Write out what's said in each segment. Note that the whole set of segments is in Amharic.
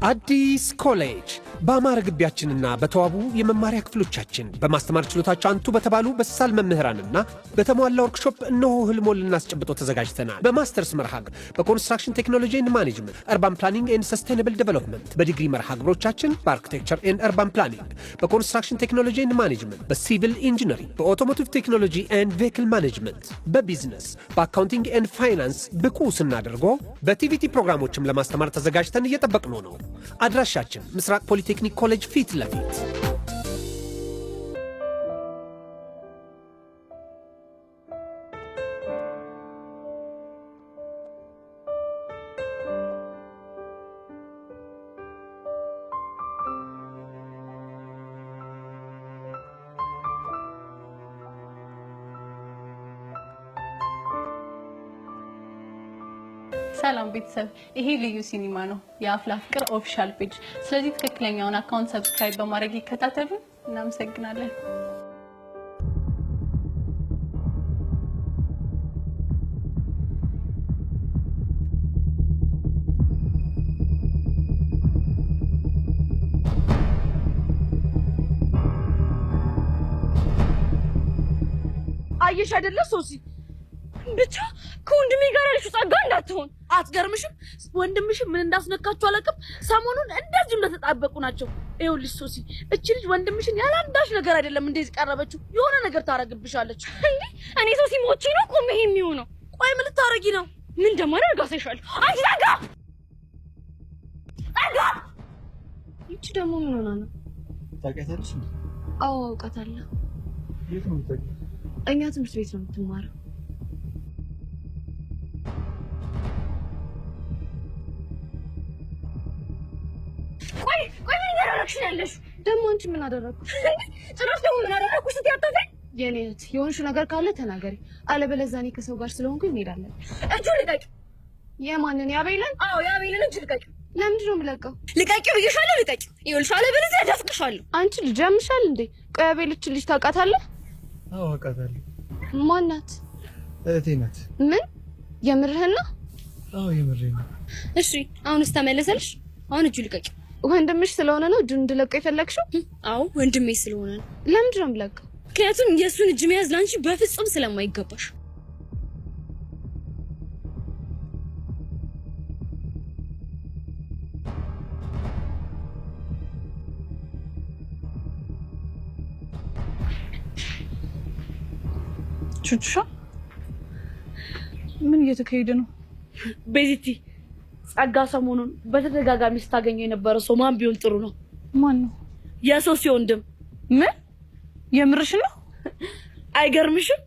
አዲስ ኮሌጅ በአማረ ግቢያችንና በተዋቡ የመማሪያ ክፍሎቻችን በማስተማር ችሎታቸው አንቱ በተባሉ በሳል መምህራንና በተሟላ ወርክሾፕ እነሆ ህልሞን ልናስጨብጦ ተዘጋጅተናል። በማስተርስ መርሃ ግብር በኮንስትራክሽን ቴክኖሎጂ ኤንድ ማኔጅመንት፣ አርባን ፕላኒንግ ኤንድ ሰስቴይነብል ዴቨሎፕመንት፣ በዲግሪ መርሃ ግብሮቻችን በአርኪቴክቸር ኤንድ አርባን ፕላኒንግ፣ በኮንስትራክሽን ቴክኖሎጂ ኤንድ ማኔጅመንት፣ በሲቪል ኢንጂነሪንግ፣ በኦቶሞቲቭ ቴክኖሎጂ ኤንድ ቬሂክል ማኔጅመንት፣ በቢዝነስ፣ በአካውንቲንግ ኤንድ ፋይናንስ ብቁ ስናደርጎ በቲቪቲ ፕሮግራሞችም ለማስተማር ተዘጋጅተን እየጠበቅነው ነው። አድራሻችን ምስራቅ ፖሊቴክኒክ ኮሌጅ ፊት ለፊት። ሰላም ቤተሰብ፣ ይሄ ልዩ ሲኒማ ነው የአፍላ ፍቅር ኦፊሻል ፔጅ። ስለዚህ ትክክለኛውን አካውንት ሰብስክራይብ በማድረግ ይከታተሉ። እናመሰግናለን። አየሽ አይደለ ሶሲ፣ ብቻ ከወንድሜ ጋር ያልሽው ጸጋ እንዳትሆን። አትገርምሽም? ወንድምሽ ምን እንዳስነካቸው አላውቅም። ሰሞኑን እንደዚህ እንደተጣበቁ ናቸው። ይኸውልሽ ሶሲ፣ እቺ ልጅ ወንድምሽን ያላንዳሽ ነገር አይደለም እንደዚህ ቀረበችው፣ የሆነ ነገር ታረግብሻለች። እንዴ እኔ ሶሲ ሞቼ ነው ቆም ይሄ የሚሆነው። ቆይ ምን ልታረጊ ነው? ምን እንደማደርግ አሳይሻለሁ። አንቺ ጸጋ ጸጋ! ይቺ ደግሞ ምን ሆና ነው? ታውቂያታለሽ እንዴ? አዎ አውቃታለሁ። የት ነው የምታውቂው? እኛ ትምህርት ቤት ነው የምትማረው። ቆይ ምን ያደረግሽ ያለሽ? ደግሞ አንቺ ምን አደረኩ? ጭራሽ ደግሞ ምን አደረኩሽ? ስትያጣፈኝ የኔ እህት የሆንሽው ነገር ካለ ተናገሪ፣ አለበለዚያ እኔ ከሰው ጋር ስለሆንኩኝ እንሄዳለን። እጁን ልቀቂ። የማንን? ያቤልን? አዎ ያቤልን እጅ ልቀቂ። ለምንድን ነው የምለቀው? ልቀቂ ብዬሻለሁ፣ ልቀቂ። ይኸውልሽ አለበለዚያ እደፍቅሻለሁ። አንቺ ልጅ ያምሻል እንዴ? ቆይ ያቤልች ልጅ ታውቃታለህ? አዎ አውቃታለሁ። ማናት? እህቴ ናት። ምን? የምርህን ነው? አዎ የምሬን ነው። እሺ አሁንስ ተመለሰልሽ? አሁን እጁ ልቀቂ። ወንድምሽ ስለሆነ ነው እጁን እንድለቀው የፈለግሽው? አዎ ወንድሜ ስለሆነ ነው። ለምንድን ነው የምለቀው? ምክንያቱም የእሱን እጅ መያዝ ላንቺ በፍጹም ስለማይገባሽ። ቹቹሻ ምን እየተካሄደ ነው? ቤዚቲ ጸጋ ሰሞኑን በተደጋጋሚ ስታገኘው የነበረ ሰው ማን ቢሆን ጥሩ ነው? ማን ነው? የሶሲ ወንድም። ምን? የምርሽ ነው? አይገርምሽም?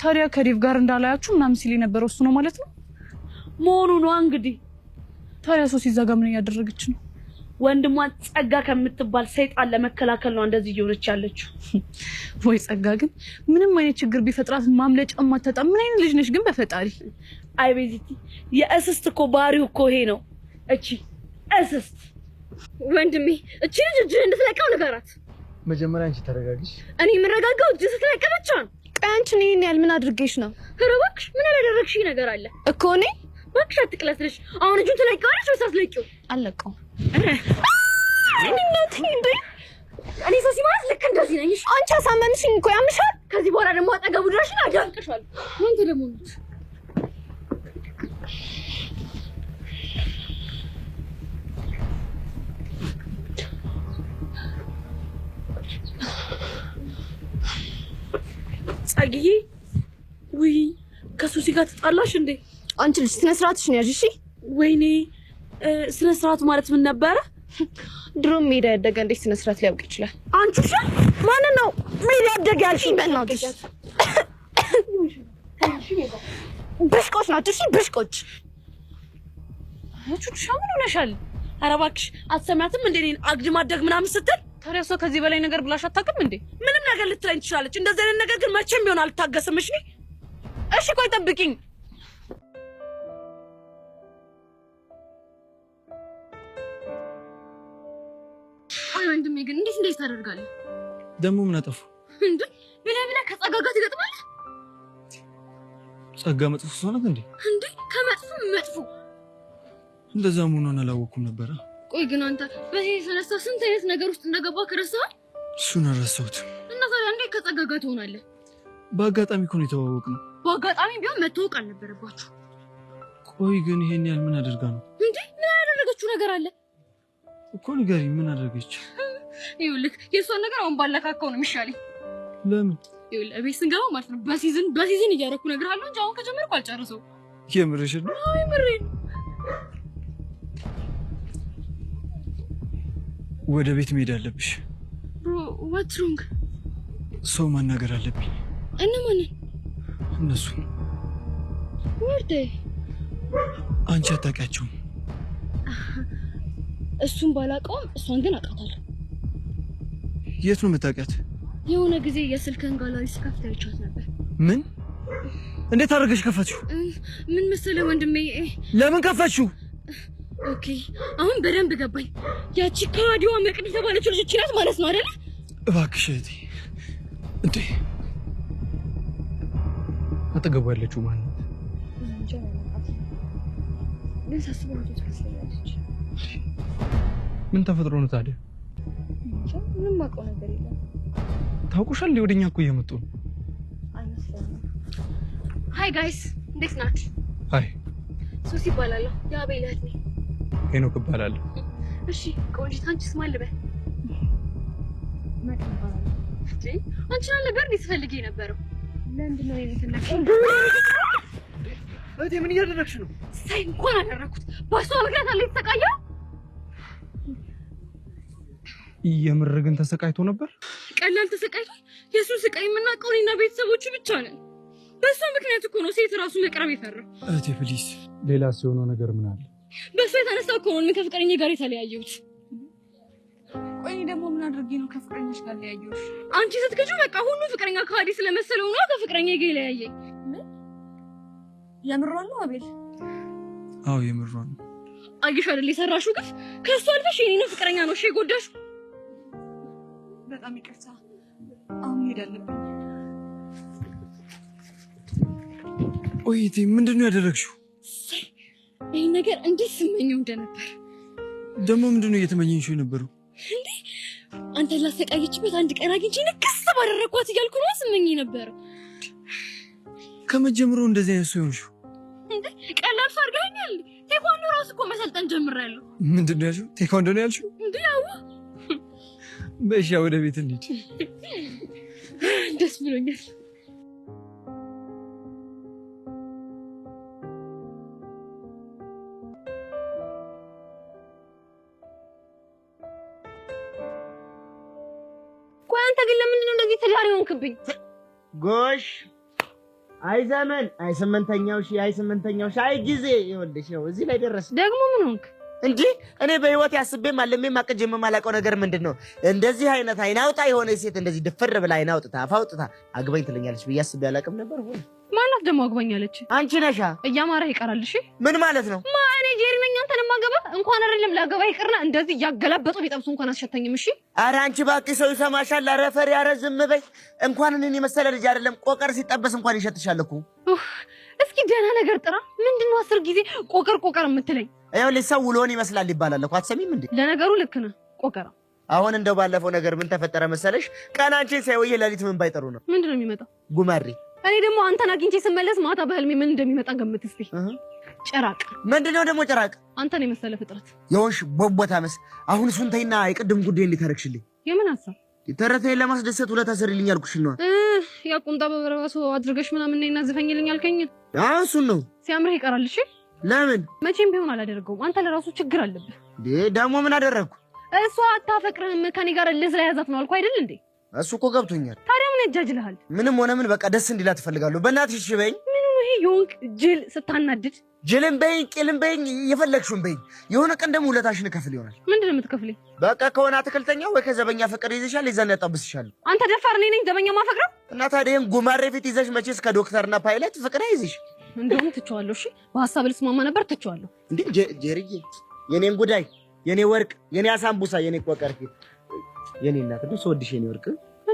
ታዲያ ከዴቭ ጋር እንዳላያችሁ ምናምን ሲል የነበረው እሱ ነው ማለት ነው? መሆኑ ነው እንግዲህ። ታዲያ ሶሲ እዛ ጋር ምን እያደረገች ነው? ወንድሟን ጸጋ ከምትባል ሰይጣን ለመከላከል ነው እንደዚህ እየሆነች ያለችው። ወይ ጸጋ ግን ምንም አይነት ችግር ቢፈጥራት ማምለጫ ማታጣ ምን አይነት ልጅ ነሽ ግን በፈጣሪ። አይ ቤዚቲ የእስስት እኮ ባህሪው እኮ ይሄ ነው። እቺ እስስት ወንድሜ፣ እቺ ልጅ እጅህን እንድትለቀው ንገራት። መጀመሪያ አንቺ ተረጋግሽ። እኔ የምረጋጋው እጅ ስትለቀ ብቻ ነው። ቆይ አንቺ እኔን ያህል ምን አድርጌሽ ነው? ኧረ እባክሽ ምን ያደረግሽኝ ነገር አለ እኮ እኔ? እባክሽ አትቅለስልሽ። አሁን እጁን ትለቂዋለሽ ወይስ አትለቂው? አለቀው። እኔ ሶሲ ማለት ልክ እንደዚህ ነኝ። አንቺ አሳመንሽኝ እኮ ያምሻል። ከዚህ በኋላ ደግሞ አጠገቡ ድረሽና አዳምጥሻለሁ። አንተ ደግሞ ነው ጸግዬ። ውይ ከሶሲ ጋር ተጣላሽ እንዴ? አንቺ ልጅ ስነ ስርዓትሽን ያዥ እሺ። ወይኔ ስነ ስርዓቱ ማለት ምን ነበረ? ድሮም ሜዳ ያደገ እንዴት ስነ ስርዓት ሊያውቅ ይችላል? አንቺ ማን ነው ሜዳ ያደገ ያልሽኝ? በእናትሽ ብሽቆች ናቸው። እሺ ብሽቆች። ቹቹሻ ምን ሆነሻል? ኧረ እባክሽ አትሰማትም እንዴ? እኔን አግድም አደግ ምናምን ስትል ታዲያ እሷ ከዚህ በላይ ነገር ብላሽ አታውቅም እንዴ? ምንም ነገር ልትለኝ ትችላለች። እንደዚህ አይነት ነገር ግን መቼም ቢሆን አልታገስም። እሺ ቆይ ጠብቂኝ። አይ ወንድሜ ግን እንዴት ታደርጋለህ? ደግሞ ምን አጠፉ እንዴ? ብላ ከጸጋ ጋር ትገጥማለህ? ጸጋ መጥፎ ሰው ናት እንዴ? እንዴ ከመጥፎ መጥፎ። እንደዛ መሆኗን አላወኩም ነበር። ቆይ ግን አንተ በዚህ የተነሳ ስንት አይነት ነገር ውስጥ እንደገባ ከረሳህ? እሱን አልረሳሁትም። እና ታዲያ እንዴት ከጸጋ ጋር ትሆናለህ? በአጋጣሚ እኮ ነው የተዋወቅነው። በአጋጣሚ ቢሆን መተዋወቅ አልነበረባችሁ። ቆይ ግን ይሄን ያህል ምን አድርጋ ነው እንዴ? ምን ያደረገችው ነገር አለ እኮ ንገሪኝ። ምን አደረገች? ይኸውልህ የእሷን ነገር አሁን ባለካካው ነው የሚሻለኝ። ለምን? ይኸውልህ ቤት ስንገባ ማለት ነው በሲዝን እያደረኩ እነግርሃለሁ እንጂ አሁን ከጀመርኩ አልጨርሰውም። የምርሽን ነው? አይ ምሬን። ወደ ቤት መሄድ አለብሽ። ብሮ ዋትስ ሮንግ? ሰው ማናገር አለብኝ። እነማንን? እነሱ ወርዴ አንቺ አታውቂያቸውም። እሱን ባላውቀውም እሷን ግን አውቃታለሁ። የት ነው የምታውቂያት? የሆነ ጊዜ የስልክን ጋላሪ ስከፍት አይቻት ነበር። ምን? እንዴት አድርገሽ ከፈትሽው? ምን መሰለህ ወንድሜ። ለምን ከፈትሽው? ኦኬ አሁን በደንብ ገባኝ። ያቺ ከዋዲዋ መቅድ የተባለችው ልጅ ናት ማለት ነው አይደል? እባክሽ እህቴ። እንዴ አጠገቡ ያለችው ማን ናት? ምን ተፈጥሮ ነው ታዲያ? ምንም አውቀው ነገር የለም። ታውቁሻል? እንደ ወደኛ እኮ እየመጡ ነው። ሃይ ጋይስ እንዴት ናችሁ? ሃይ ሱሲ ይባላለሁ። የአቤል እህት ነኝ። ሄኖክ እባላለሁ። እሺ ቆንጂት አንቺስ ማን ልበል? መቅድ እባላለሁ። አንቺን አልነበር እንዴት ፈልጌ ነበረው? ለምንድን ነው የምትነካው? እህቴ ምን እያደረግሽ ነው? ሳይ እንኳን አደረኩት። ባሷ ምክንያት አለ የተሰቃየው። የምር ግን ተሰቃይቶ ነበር? ቀላል ተሰቃይቶ? የሱ ስቃይ የምናውቀው እኔና ቤተሰቦቹ ብቻ ነን። በሷ ምክንያት እኮ ነው ሴት ራሱ መቅረብ የፈራው። እህቴ ፕሊዝ። ሌላ ሲሆነው ነገር ምን አለ? በሷ የተነሳ እኮ ነው ከፍቅረኛዬ ጋር የተለያየሁት። ቆይ ደግሞ ምን አድርጌ ነው ከፍቅረኛሽ ጋር ለያየሁሽ? አንቺ ስትከጁ በቃ ሁሉ ፍቅረኛ ከሃዲ ስለመሰለው ነው ከፍቅረኛዬ ጋር የለያየኝ። የምሯን ነው አቤል? አዎ የምሯን ነው። አየሽ አይደል የሰራሽው ግፍ? ከሷ አልፈሽ የኔን ፍቅረኛ ነው እሺ የጎዳሽው። በጣም ይቅርታ። አሁን መሄድ አለብኝ። ቆይ እህቴ ምንድን ነው ያደረግሽው? ይሄን ነገር እንዴት ስመኘው እንደነበር። ደግሞ ምንድን ነው እየተመኘሽው የነበረው? እንዴ አንተ ላሰቃየችበት አንድ ቀን አግኝቼ ንክስ ባደረኳት እያልኩ ነው ስመኝ ነበረው። ከመጀመሩ እንደዚህ አይነት ሰው ሆንሽው? እንዴ ቀላል አድርገኸኛል። ቴኳንዶ ራሱ እኮ መሰልጠን ጀምሬያለሁ። ምንድን ነው ያልሽው? ቴኳንዶ ነው ያልሽው? እንዴ ያው በሻ ወደ ቤት እንሂድ። ደስ ብሎኛል። ቆይ አንተ ግን ለምንድን ነው እንደዚህ ተዳሪ ሆንክብኝ? ጎሽ አይ ዘመን አይ ስምንተኛው ሺህ አይ ስምንተኛው ሺህ አይ ጊዜ ይኸውልሽ ነው እዚህ ላይ ደረስ። ደግሞ ምን ሆንክ እንጂ እኔ በህይወት ያስቤም አለሜም አቅጄም የማላውቀው ነገር ምንድነው? እንደዚህ አይነት አይናውጣ የሆነ ሴት እንደዚህ ድፍር ብላ አይናውጥታ አፋውጥታ አግባኝ ትለኛለች ብዬ አስቤ አላውቅም ነበር። ሆነ ማናት ደግሞ አግባኛለች? አንቺ ነሻ። እያማረህ ይቀራል። እሺ ምን ማለት ነው? ማኔ ጄሪ ነኝ አንተን ማገባ እንኳን አይደለም ላገባ ይቅርና እንደዚህ ያገላበጡ ቢጠብሱ እንኳን አስሸተኝም። እሺ ኧረ አንቺ ባክሽ ሰው ይሰማሻል። ኧረ ፈሪ ኧረ ዝም በይ። እንኳን እኔን የመሰለ ልጅ አይደለም ቆቀር ሲጠበስ እንኳን ይሸትሻል እኮ። እስኪ ደህና ነገር ጥራ። ምንድነው 10 ጊዜ ቆቀር ቆቀር የምትለኝ? ይኸውልሽ ሰው ውሎን ይመስላል ይባላል እኮ አትሰሚም እንዴ? ለነገሩ ልክ ነህ ቆቀራ። አሁን እንደው ባለፈው ነገር ምን ተፈጠረ መሰለሽ? ቀን አንቺን ሳይወየ ለሊት ምን ባይጠሩ ነው? ምንድነው የሚመጣው? ጉማሬ። እኔ ደግሞ አንተን አግኝቼ ስመለስ ማታ በህልሜ ምን እንደሚመጣ ገምት እስቲ። ጭራቅ። ምንድነው ደግሞ ጭራቅ? አንተን የመሰለ ፍጥረት የሆንሽ ቦቦታ መስ። አሁን እሱን ተይና የቅድም ጉዳይ እንዴት አደረግሽልኝ? የምን ሀሳብ? ተረተኝ ለማስደሰት ሁለት አሰርልኝ አልኩሽ ነው። ያ ቁምጣ በበረባሶ አድርገሽ ምናምን ነይና ዝፈኝልኝ አልከኝ። እሱን ነው። ሲያምርህ ይቀራል። እሺ ለምን? መቼም ቢሆን አላደርገውም። አንተ ለራሱ ችግር አለብህ። ደግሞ ምን አደረግኩ? እሷ አታፈቅርህም ከኔ ጋር ለያዛት ነው አልኩ አይደል እንዴ? እሱ እኮ ገብቶኛል። ታዲያ ምን ያጃጅልሃል? ምንም ሆነ ምን በቃ ደስ እንዲላት እፈልጋለሁ። በእናትሽ እሺ በይኝ። ምን ነው ይሄ የሆንክ ጅል ስታናድድ? ጅልም በይኝ ቂልም በይኝ የፈለግሽውን በይኝ። የሆነ ቀን ደግሞ ውለታሽን እከፍል ይሆናል። ምንድነው የምትከፍለኝ? በቃ ከሆነ አትክልተኛ ወይ ከዘበኛ ፍቅር ይዘሻል፣ የዛን ያጣብስሻለሁ። አንተ ደፋር እኔ ነኝ ዘበኛ ማፈቅረው? እና ታዲያ ይሄን ጉማሬ ፊት ይዘሽ መቼስ ከዶክተርና ፓይለት ፍቅር አይዝሽ። እንደውም ትቼዋለሁ። እሺ በሐሳብ ልስማማ ነበር ትቼዋለሁ። እንዴ ጄሪዬ፣ የኔን ጉዳይ፣ የኔ ወርቅ፣ የኔ አሳምቡሳ፣ የኔ ቆቀር ፊት፣ የኔ እናት እንደው ስወድሽ የኔ ወርቅ።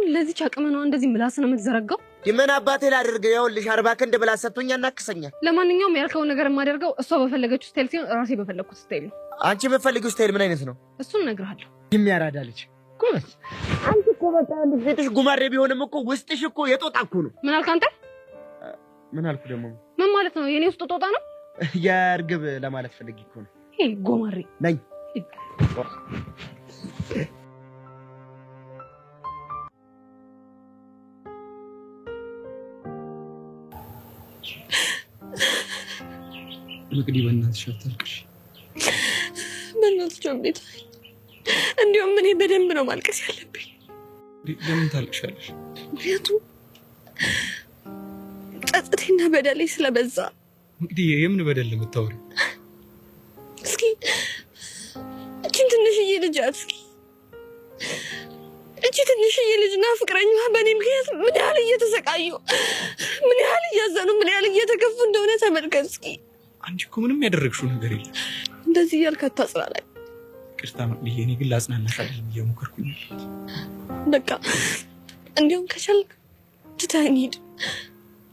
ለዚህ አቅም ነው እንደዚህ ምላስ ነው የምትዘረጋው? ምን አባቴ ላድርግ? ይኸውልሽ 40 ክንድ ብላ ሰጥቶኛ እናክሰኛል። ለማንኛውም ያልከው ነገር የማደርገው እሷ በፈለገችው ስታይል ሲሆን ራሴ በፈለኩት ስታይል ነው። አንቺ በፈልጊው ስታይል ምን አይነት ነው? እሱን እነግርሃለሁ። የሚያራዳልሽ ጎበዝ። አንቺ እኮ በቃ ልጅሽ ጉማሬ ቢሆንም እኮ ውስጥሽ እኮ የጦጣ እኮ ነው። ምን አልክ አንተ? ምን አልኩ ደግሞ? ምን ማለት ነው? የኔ ውስጥ ጦጣ ነው? የእርግብ ለማለት ፈልጊ እኮ ነው። ይሄ ጎማሬ ነኝ። መቅዲ በእናትሽ አታልቅሽ። በእናትሽ ጆቤት እንዲያውም እኔ በደንብ ነው ማልቀስ ያለብኝ። ለምን ታልቅሻለሽ? ምክንያቱም ጸጸቴና በደሌ ስለበዛ። መቅዲ የምን በደል የምታወሪው? እስኪ እቺን ትንሽዬ ልጅ እስኪ እቺ ትንሽዬ ልጅና ፍቅረኛዋ በእኔ ምክንያት ምን ያህል እየተሰቃዩ፣ ምን ያህል እያዘኑ፣ ምን ያህል እየተከፉ እንደሆነ ተመልከት እስኪ። አንቺ እኮ ምንም ያደረግሽው ነገር የለም። እንደዚህ እያልክ አታጽናናኝ። ይቅርታ መቅዲ፣ እኔ ግን ላጽናናሽ አይደለም እየሞከርኩኝ። በቃ እንዲያውም ከቻልክ ትተኸኝ ሂድ።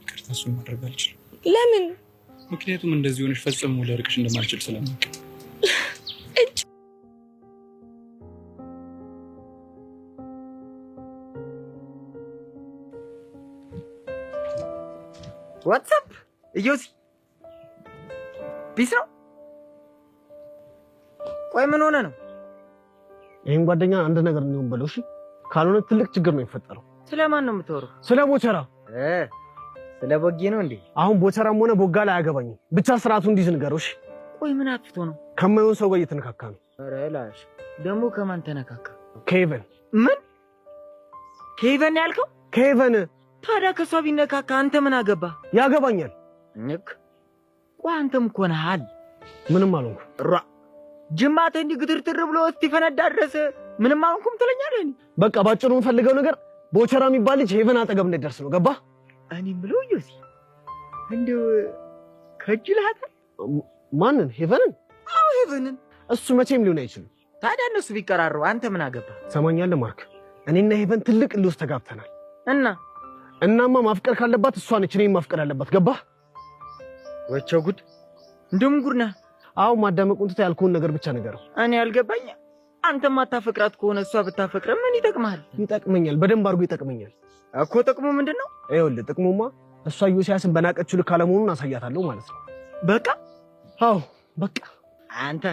ይቅርታ፣ እሱን ማድረግ አልችልም። ለምን? ምክንያቱም እንደዚህ ሆነሽ ፈጽሞ ልርቅሽ እንደማልችል ስለማውቅ። ዋትስአፕ እዮሲ ፒስ ነው። ቆይ ምን ሆነ ነው? ይሄን ጓደኛ አንድ ነገር ነው በለው። እሺ ካልሆነ ትልቅ ችግር ነው የሚፈጠረው። ስለማን ነው የምትወሩ? ስለ ቦቸራ። ስለ ቦጌ ነው እንዴ? አሁን ቦቸራም ሆነ ቦጋ ላይ አያገባኝም። ብቻ ስርዓቱ እንዲዝ ንገረው። እሺ ቆይ ምን አጥፍቶ ነው? ከማይሆን ሰው ጋር እየተነካካ ነው። ኧረ ላሽ ደግሞ ከማን ተነካካ? ከሄቨን። ምን ከሄቨን ያልከው? ከሄቨን። ታዲያ ከሷ ቢነካካ አንተ ምን አገባ? ያገባኛል። ንክ ቆይ አንተም እኮ ነሃል። ምንም አልሆንኩም። ራ ጅማት እንዲህ ግትርትር ብሎ እስኪፈነዳ ድረስ ምንም አልሆንኩም ትለኛለህ? በቃ ባጭሩ የምፈልገው ነገር ቦቸራ የሚባል ልጅ ሄቨን አጠገብ እንደደርስ ነው። ገባ? እኔም ብለው ዮሲ እንደው ከጅልሃታል። ማንን? ሄቨንን? አዎ ሄቨንን። እሱ መቼም ሊሆን አይችልም። ታዲያ እነሱ ቢቀራሩ አንተ ምን አገባ? ሰማኛለህ ማርክ፣ እኔና ሄቨን ትልቅ ልውስ ተጋብተናል። እናማ ማፍቀር ካለባት እሷ ነች እኔን ማፍቀር ያለባት። ገባህ? ወቸው ጉድ! እንደውም ጉድ ነህ። አዎ ማዳመቁን ትተህ ያልኩህን ነገር ብቻ ንገረው። እኔ ያልገባኝ አንተ ማታፈቅራት ከሆነ እሷ ብታፈቅረ ምን ይጠቅምሃል? ይጠቅመኛል፣ በደንብ አድርጎ ይጠቅመኛል እኮ። ጥቅሙ ምንድነው? ይኸውልህ ጥቅሙማ እሷ ዮሲያስን በናቀችው ልክ አለመሆኑን አሳያታለሁ ማለት ነው። በቃ አዎ በቃ። አንተ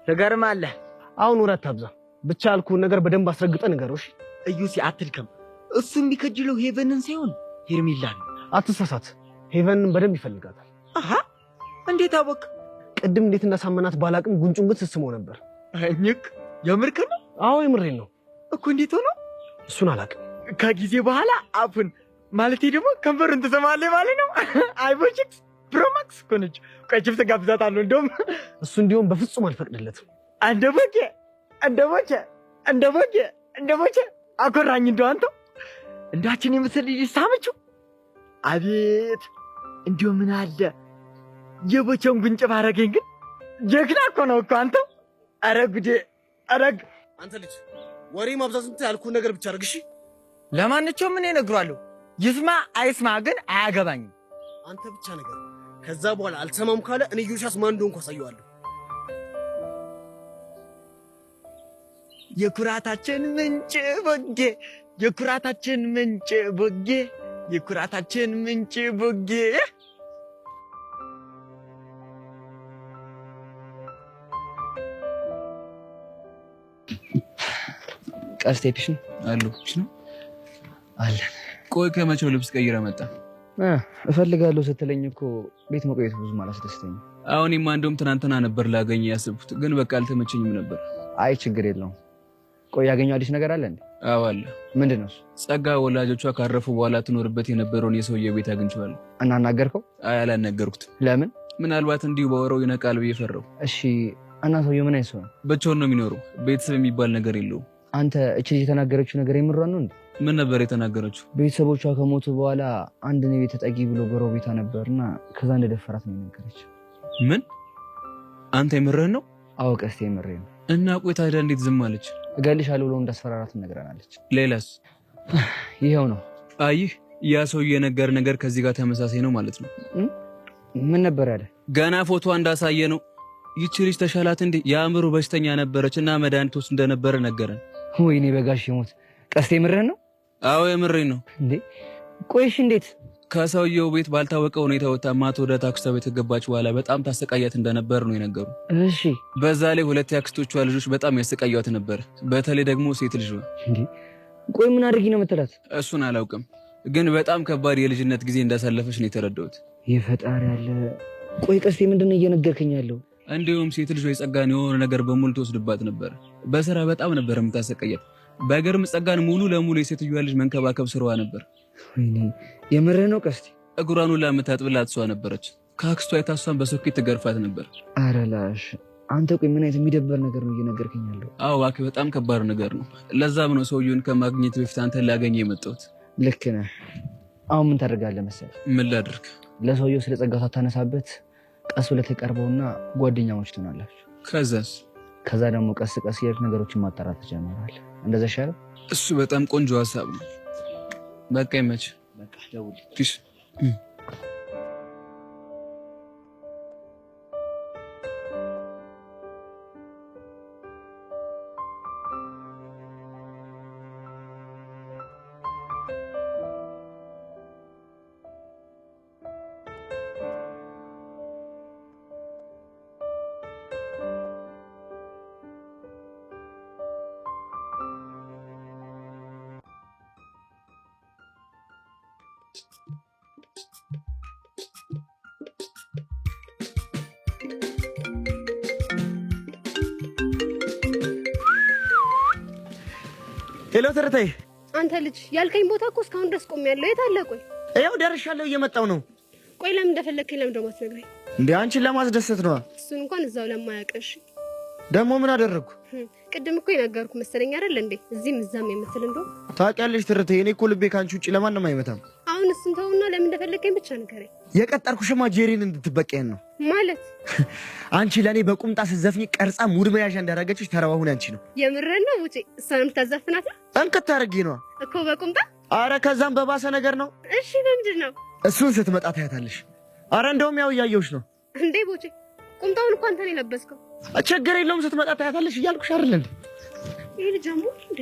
ትገርማለህ። አሁን ወሬ አታብዛ፣ ብቻ ያልኩህን ነገር በደንብ አስረግጠህ ንገረው። እሺ እዩሲ አትልከም። እሱ የሚከጅለው ሄቨንን ሳይሆን ሄርሜላን። አትሳሳት፣ ሄቨንን በደንብ ይፈልጋታል። አሃ እንዴት አወቅ? ቅድም እንዴት እንዳሳመናት ባላቅም ጉንጩን ግን ስስመው ነበር። እኝክ የምርክ ነው? አዎ የምሬን ነው እኮ። እንዴት ሆኖ? እሱን አላቅም። ከጊዜ በኋላ አፉን ማለቴ ደግሞ ከንፈሩን ትሰማለህ ማለት ነው። አይቦችክ ፕሮማክስ እኮ ነች። ቆይ ችፕስ ጋብዛታለሁ። እንደውም እሱ እንዲሆን በፍጹም አልፈቅድለትም። እንደ ቦቼ አኮራኝ። እንደው አንተ እንዳችን የምትል ልጅ ሳመችው። አቤት እንዲሁ ምን አለ የቦቼውን ጉንጭ ባረገኝ። ግን ጀግና እኮ ነው እኮ አንተ። ኧረ ጉዴ! አረግ አንተ ልጅ ወሬ ማብዛት እንትን ያልኩህን ነገር ብቻ አድርግ። እሺ ለማንኛውም ምን እነግረዋለሁ? ይስማ አይስማ ግን አያገባኝም። አንተ ብቻ ነገር ከዛ በኋላ አልሰማም ካለ እኔ ዮሲያስ ማን እንደሆንኩ አሳየዋለሁ። የኩራታችን ምንጭ ቦጌ፣ የኩራታችን ምንጭ ቦጌ፣ የኩራታችን ምንጭ ቦጌ። ቀስቴፕሽን አሉሽ ነው አለ። ቆይ ከመቼው ልብስ ቀይረ መጣ? እፈልጋለሁ ስትለኝ እኮ ቤት መቆየት ብዙም አላስደስተኝም። አሁንማ እንደውም ትናንትና ነበር ላገኝ ያስብኩት፣ ግን በቃ አልተመቸኝም ነበር። አይ ችግር የለውም። ቆይ ያገኘው አዲስ ነገር አለ እንዴ? አዎ አለ። ምንድን ነው? ጸጋ ወላጆቿ ካረፉ በኋላ ትኖርበት የነበረውን የሰውዬ ቤት አግኝቼዋለሁ። እና አናገርከው? አይ አላናገርኩትም። ለምን? ምናልባት እንዲሁ ባወራው ይነቃል ብዬ ፈራሁ። እሺ እና ሰውዬው ምን አይነት ሰው ነው? ብቻውን ነው የሚኖረው። ቤተሰብ የሚባል ነገር የለውም። አንተ እቺ የተናገረችው ነገር የምሯን ነው እንዴ? ምን ነበር የተናገረችው? ቤተሰቦቿ ከሞቱ በኋላ አንድ ነው ቤት ተጠጊ ብሎ ጎረቤቷ ነበርና ከዛ እንደደፈራት ነው የነገረችው። ምን? አንተ የምርህን ነው? አዎ ቀስቴ የምሬን ነው። እና ቆይ ታዲያ እንዴት ዝም አለች? እገልሻለሁ ብሎ እንዳስፈራራት ነግራናለች። ሌላስ? ይሄው ነው። አይህ ያ ሰውዬ ነገር ከዚህ ጋር ተመሳሳይ ነው ማለት ነው። ምን ነበር ያለ? ገና ፎቶ እንዳሳየ ነው። ይቺ ልጅ ተሻላት እንዴ? የአእምሮ በሽተኛ ነበረችና መድኃኒት ወስድ እንደነበረ ነገረን። ወይኔ በጋሽ ይሞት። ቀስቴ የምርህን ነው? አዎ የምሬን ነው። እንዴ ቆይሽ እንዴት? ከሰውየው ቤት ባልታወቀ ሁኔታ ወጣ ማቶ ወደ ታክሲ ቤት ገባች። በኋላ በጣም ታሰቃያት እንደነበር ነው የነገሩ። እሺ። በዛ ላይ ሁለት ያክስቶቿ ልጆች በጣም ያሰቃያት ነበር። በተለይ ደግሞ ሴት ልጅ። እንዴ ቆይ ምን አድርጊ ነው የምትላት? እሱን አላውቅም፣ ግን በጣም ከባድ የልጅነት ጊዜ እንዳሳለፈች ነው የተረዳሁት። ይፈጣሪ ያለ። ቆይ ቀስቴ ምንድነው እየነገርከኝ ያለው? እንዲሁም ሴት ልጅ ወይ ጸጋን የሆነ ነገር በሙሉ ትወስድባት ነበር። በስራ በጣም ነበር የምታሰቃያት። በገርም ጸጋን ሙሉ ለሙሉ የሴትዮዋ ልጅ መንከባከብ ስራዋ ነበር። ወይኔ የምርህ ነው ቀስቴ? እግሯን ሁላ የምታጥብላት እሷ ነበረች። ከአክስቷ የታሷን በሶኬት ትገርፋት ነበር። ኧረ ላሽ አንተ ቆይ ምን አይነት የሚደበር ነገር ነው እየነገርከኝ ያለው? አዎ እባክህ በጣም ከባድ ነገር ነው። ለዛም ነው ሰውየውን ከማግኘት በፊት አንተን ላገኘ የመጣሁት። ልክ ነህ። አሁን ምን ታደርጋለህ መሰለህ? ምን ላድርግ? ለሰውየው ስለ ጸጋ ሳታነሳበት ቀስ ብለህ ተቀርበውና ጓደኛሞች ትሆናላችሁ። ከዛ ደግሞ ቀስ ቀስ የት ነገሮችን ማጣራት ትጀምራለህ። እንደዛ ይሻላል። እሱ በጣም ቆንጆ ሀሳብ ነው። በቃ ይመች። በቃ ደውል። ፒስ። ሄሎ ተረታይ፣ አንተ ልጅ ያልከኝ ቦታ እኮ እስካሁን ድረስ ቆሜያለሁ። የት አለ? ቆይ ያው ደርሻለሁ፣ እየመጣሁ ነው። ቆይ ለምን እንደፈለግከኝ ለምን ደግሞ አትነግረኝ? እንዴ አንቺን ለማስደሰት ነው። እሱን እንኳን እዛው ለማያውቅሽ። ደግሞ ምን አደረግኩ? ቅድም እኮ የነገርኩ መሰለኝ አይደል እንዴ? እዚህም እዛም የምትል እንደው ታውቂያለሽ ተረታይ፣ እኔ እኮ ልቤ ካንቺ ውጪ ለማንም አይመታም። አሁን እሱን ተውና ለምን እንደፈለግከኝ ብቻ ንገረኝ። የቀጠርኩሽማ ጄሪን እንድትበቀኝ ነው። ማለት አንቺ ለኔ በቁምጣ ስትዘፍኝ ቀርጻ ሙድ መያዣ እንዳደረገችሽ ተራዋሁን አንቺ ነው። የምርህን ነው ውጪ? እሷንም ታዘፍናት ነው? እንከት ታርጊ ነው እኮ በቁምጣ። አረ ከዛም በባሰ ነገር ነው። እሺ በምንድን ነው? እሱን ስትመጣ ታያታለሽ። አረ እንደውም ያው እያየሁሽ ነው። እንዴ ቦቼ ቁምጣውን እኮ አንተ ነው የለበስከው። ችግር የለውም ስትመጣ ታያታለሽ እያልኩሽ አይደል እንዴ? ይሄ ልጅ አሞ እንዴ?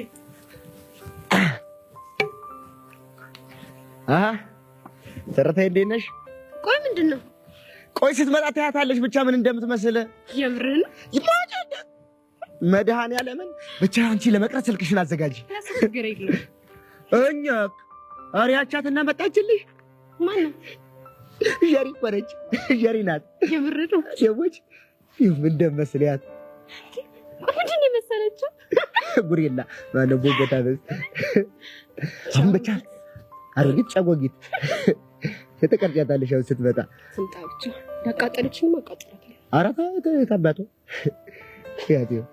ተረታይ እንዴት ነሽ? ቆይ ምንድን ነው? ቆይ ስትመጣ ታያታለሽ ብቻ ምን እንደምትመስል። የምርህን ነው? ይማጨደ መድኃኒዓለምን ብቻ አንቺ ለመቅረት ስልክሽን አዘጋጂ። ችግር የለውም። እኛ አሪያቻትና መጣችልሽ። ማን ነው? ጀሪ ወረች። ጀሪ ናት። የምርህን ነው? ሰዎች ምን እንደመስልያት ምንድን ነው የመሰለችው? ጉሬላ ማለት ቦገታ በስ አሁን ብቻ አርግጥ ጨጎጊት የተቀርጫታለሽ አሁን ስትመጣ ስንጣ ብቻ ያቃጠለችኝም አቃጥላታለሁ። አራታ ታባቱ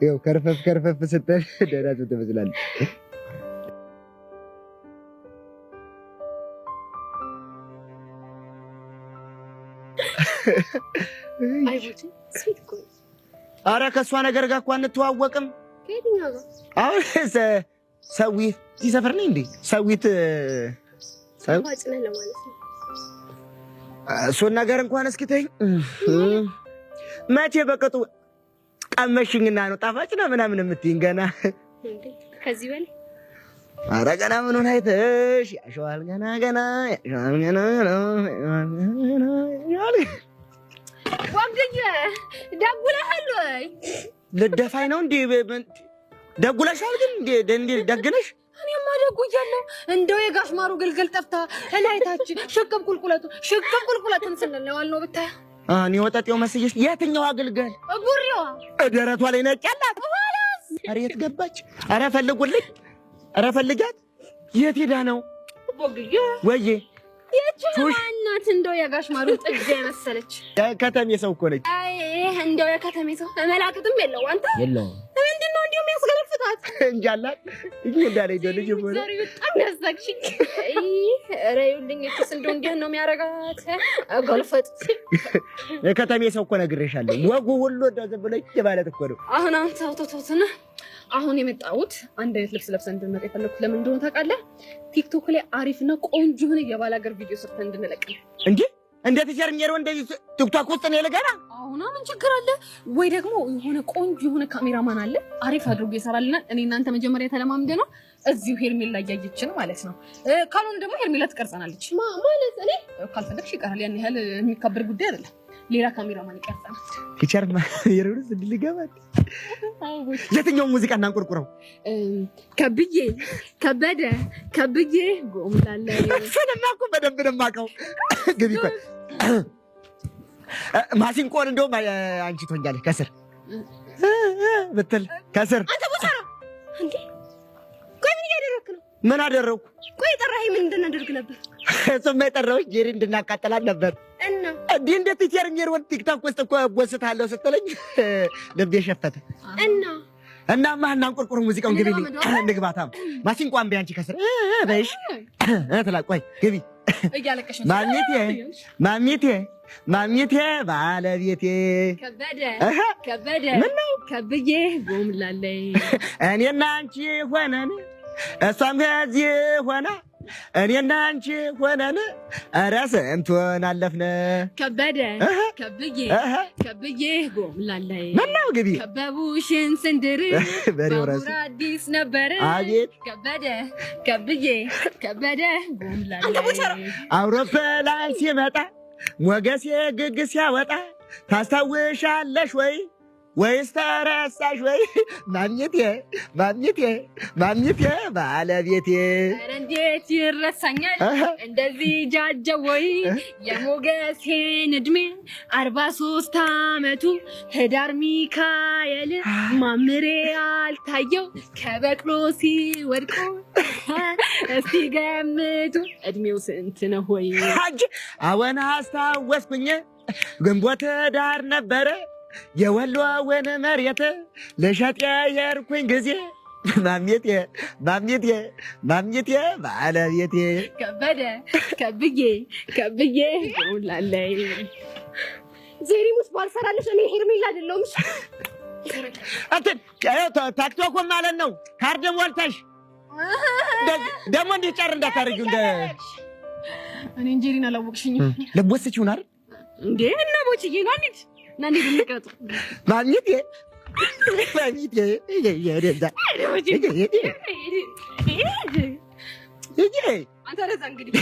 ያው ከርፈፍ ስትል ደህና ትመስላለች። አይቦት ስዊት እኮ ነው። ኧረ ከእሷ ነገር ጋር እኮ አንተዋወቅም። ከየትኛው ጋር? አሁን ሰዊት እዚህ ሰፈር ነኝ እንዴ? ሰዊት ጣፋጭ ነህ ለማለት ነው። እሱን ነገር እንኳን እስኪ ተይኝ። መቼ በቅጡ ቀመሽኝና ነው ጣፋጭ ነው ምናምን የምትይኝ ገና እንዴ? ከዚህ በላይ ኧረ ገና ምኑን አይተሽ ያሸዋል ገና ያሸዋል ገና ጓደኛ ደጉለሃል ወይ? ልደፋኝ ነው እንዴ? ደጉለሻል ግን እንዴ ደግነሽ? እኔማ ደጉያለሁ። እንደው የጋሽ ማሩ ግልግል ጠፍታ እላይታችን ሽቅብ ቁልቁለቱን ስንለዋል ነው ብታይ። እኔ ወጠጤው መስዬሽ። የትኛው አገልገል? ጉሪዋ ደረቷ ላይ ነጭ ያላት። ኧረ የት ገባች? ኧረ ፈልጉልኝ። ኧረ ፈልጋት። የት ሄዳ ነው? ቦግዬ ወዬ የችማ እናት እንደው የጋሽ ማሩ ጥጃ የመሰለች ከተሜ ሰው እኮ ነች። አይ እንደው የከተሜ ሰው መላቅጥም የለው አንተ የለውም። ምንድነው እንዲሁ የሚያስገለፍታት እንጃላት እንጂ እንዳለኝ ደልጅ ሆነ ዛሬ በጣም ያዛግሽኝ። ኧረ ይኸውልኝ እኮስ እንደው እንዲህ ነው የሚያረጋት አገልፈጥ። የከተሜ ሰው እኮ ነግሬሻለሁ። ወጉ ሁሉ እንደዚህ ብሎ ማለት እኮ ነው። አሁን አንተ አውቶቶትና አሁን የመጣሁት አንድ አይነት ልብስ ለብሰን እንድንመጣ የፈለኩት ለምን እንደሆነ ታውቃለህ? ቲክቶክ ላይ አሪፍና ቆንጆ የሆነ የባላገር ቪዲዮ ሰርተን እንድንለቅ ነው። እንዴት ይጀርኛል እንደዚህ ቲክቶክ ውስጥ ነው ለገና? አሁን ምን ችግር አለ? ወይ ደግሞ የሆነ ቆንጆ የሆነ ካሜራማን አለ አሪፍ አድርጎ ይሰራልናል። እኔ እናንተ መጀመሪያ ተለማምደ ነው እዚሁ ሄርሜላ ያያየችን ማለት ነው። ካልሆነ ደግሞ ሄርሜላ ትቀርጸናለች ማለት እኔ ካልፈለግሽ ይቀራል። ያን ያህል የሚካበር ጉዳይ አይደለም። ሌላ ካሜራማን ይቀርጸናል። ኪቸርማ የሩስ እንድልገባት የትኛው ሙዚቃ እናንቆርቁረው? ከብዬ ጎምላለ ስለማኩ በደንብ ነው የማውቀው። ግቢ ቆይ ማሲንቆን እንደውም አንቺ ትሆኛለሽ ከስር ብትል ከስር አንተ ቦታ ነው እንዴ? ቆይ ምን እያደረክ ነው? ምን አደረኩ? ቆይ ጠራኸኝ ምን እንድናደርግ ነበር? እሱማ የጠራሁሽ ጄሪ እንድናቃጥላት ነበር። እና እንዴት ቲቸር ወን ቲክቶክ ውስጥ እኮ ወስታለሁ ስትለኝ ልቤ ሸፈተ። እናማ እናንቆርቁር ሙዚቃውን ግቢልኝ ንግባታም ማሲንቆ አንዴ አንቺ ከስር በይሽ ትላ ቆይ ግቢ እያለቀሽ ማሚቴ ባለቤቴ ከበደ ከብዬ ጎምላለይ እኔና አንቺ ሆነን እሷም ከዚህ ሆና እኔና አንቺ ሆነን ኧረ ስንቱን አለፍነ። ከብዬ ጎምላለይ ምነው ግቢ ከበቡሽን ስንድር ባቡር አዲስ ነበር። አቤት ከብዬ ጎምላለይ አውሮፕላን ሲመጣ ሞገሴ ግግ ሲያወጣ ታስታውሻለሽ ወይስ ተረሳሽ ወይ? ማግኘቴ ባለቤቴ ኧረ እንዴት ይረሳኛል እንደዚህ ጃጀው ወይ የሞገሴን እድሜ 43 ዓመቱ ህዳር ሚካኤል ማምሬ አልታየው ከበቅሎ ሲወድቁ እስቲ ገምቱ እድሜው ስንት ነው ሆይ? አወና አስታወስኩኝ ግንቦት ዳር ነበረ የወሎውን መሬት ልሸጥ የሄድኩኝ ጊዜ ማግኘቴ ባለቤቴ ከብዬ ጎምላለይ ዜሪሙስ ባልሰራልሽ እኔ ሄርሜላ አይደለሁም። ታክቶክ ማለት ነው። ካርድ ሞልተሽ ደግሞ እንዲህ ጨር እንዳታደርጊው እኔ እንጀሪን አላወቅሽኝም። ልቦስችው አይደል እንዴ? እና ቦችዬ ነው አንዴ ናንዴ ልንቀጥ ማግኘቴ አንተ ረዛ እንግዲህ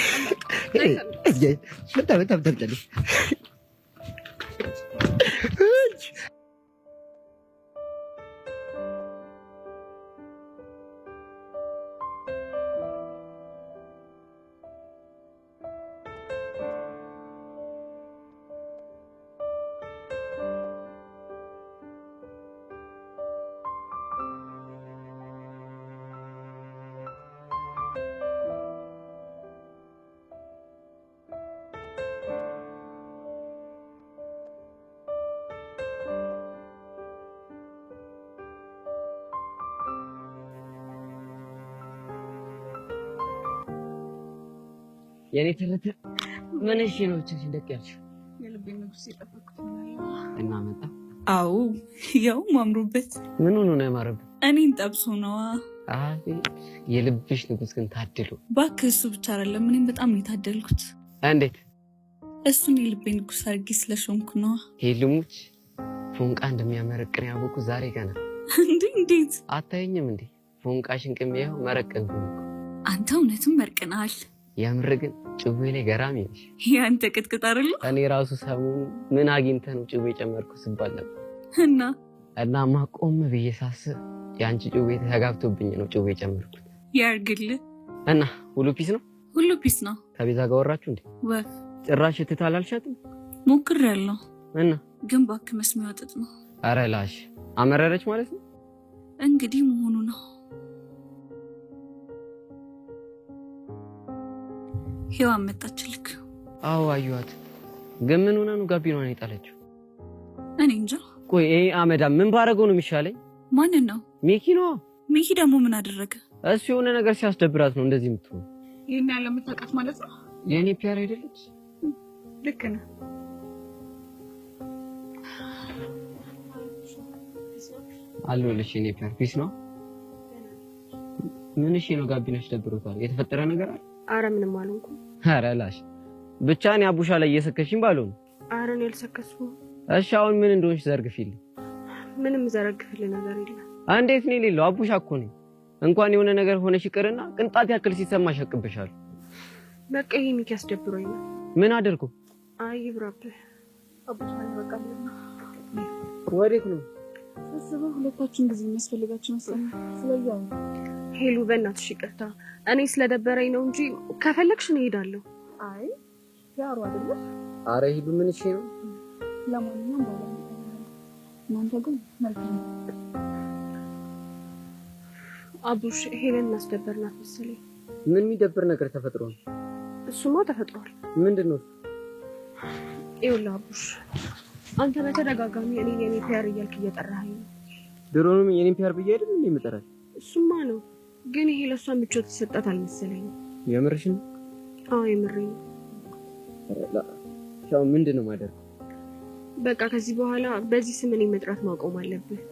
የኔ ተለተ ምን እሺ ነው እቺ እንደቀያች የልቤ ንጉስ ይጠብቁት እና መጣ። አው ያው ማምሩበት ምን ሆኖ ነው ያማረበት? እኔን ጠብሶ ነው። የልብሽ ንጉስ ግን ታድሎ ባክህ። እሱ ብቻ አይደለም እኔም በጣም ነው የታደልኩት። እንዴት? እሱን የልቤ ንጉስ አድርጌ ስለሾምኩ ነው። ሄልሙች ፎንቃ እንደሚያመረቅን ያወቁ ዛሬ ገና። እንዴት አታየኝም እንዴ? ፎንቃሽን ቅሜው መረቀንኩ። አንተ እውነትም መርቀናል። ያምር ግን ጭዌ ላይ ገራሚ ነሽ። ያንተ ቅጥቅጥ አይደል? እኔ ራሱ ሰሞኑን ምን አግኝተህ ነው ጭዌ ጨመርኩ ስባል ነበር። እናማ ቆም ብዬ ሳስብ ያንቺ ጭዌ ተጋብቶብኝ ነው ጭዌ ጨመርኩት። ያርግልህ። እና ሁሉ ፒስ ነው? ሁሉ ፒስ ነው። ከቤዛ ጋር ወራችሁ እንዴ? ወፍ ጭራሽ ትታላልሻትም? ሞክሬያለሁ እና ግን ባክ መስሚያው ጥጥ ነው። ኧረ ላሽ አመረረች ማለት ነው እንግዲህ መሆኑ ነው። ሄዋን መጣችልክ? አዎ አዩዋት። ግን ምን ሆነ ነው ጋቢኗን የጣለችው? እኔ እንጃ። ቆይ አመዳም ምን ባረገው ነው የሚሻለኝ? ማንን ነው? ሚኪ ነው። ሚኪ ደግሞ ምን አደረገ? እሱ የሆነ ነገር ሲያስደብራት ነው እንደዚህ የምትሆነው። ይሄን ያለ የምታውቃት ማለት ነው? የኔ ፒያር አይደለች? ልክ ነህ። አለሁልሽ የኔ ፒስ ነው። ምን እሺ ነው ጋቢናሽ ደብሮታል? የተፈጠረ ነገር አለ? አረ ምንም አልሆንኩም። አረ ላሽ ብቻ እኔ አቡሻ ላይ እየሰከሽኝ ባልሆን። አረ እኔ አልሰከስኩም። እሺ አሁን ምን እንደሆንሽ ዘርግፊልኝ። ምንም ዘረግፍልኝ ነገር የለም። እንዴት ነው የሌለው? አቡሻ እኮ ነኝ። እንኳን የሆነ ነገር ሆነሽ ይቅርና ቅንጣት ያክል ሲሰማሽ ያቅብሻል። በቃ ይሄ ሚክ ያስደብሮኝ ነው። ምን አደርኩ? አይ ይብራብህ። አቡሻ በቃ ወዴት ነው? አስበው ሁለታችን ጊዜ የሚያስፈልጋችሁ መስሎኝ። ስለዚህ ሄሉ በእናትሽ ይቅርታ። እኔ ስለደበረኝ ነው እንጂ ከፈለግሽ ነው እሄዳለሁ። አይ ያሩ አይደለም። አረ ሄሉ ምን እሺ ነው? ለማንኛውም ባላ እናንተ ግን መልካም አቡሽ ሄለን እናስደበርናት መሰለኝ። ምን የሚደብር ነገር ተፈጥሮ ነው? እሱማ ተፈጥሯል። ምንድነው? ይኸውልህ አቡሽ አንተ በተደጋጋሚ እኔ የኔ ፒያር እያልክ እየጠራኸኝ ነው። ድሮንም የኔ ፒያር ብዬ አይደል እንዴ የምጠራሽ? እሱማ ነው፣ ግን ይሄ ለሷ ምቾት ይሰጣት አልመሰለኝም። የምርሽን? አዎ የምሬን። ሻው ምንድነው ማደር? በቃ ከዚህ በኋላ በዚህ ስም እኔ መጥራት ማቆም አለብህ።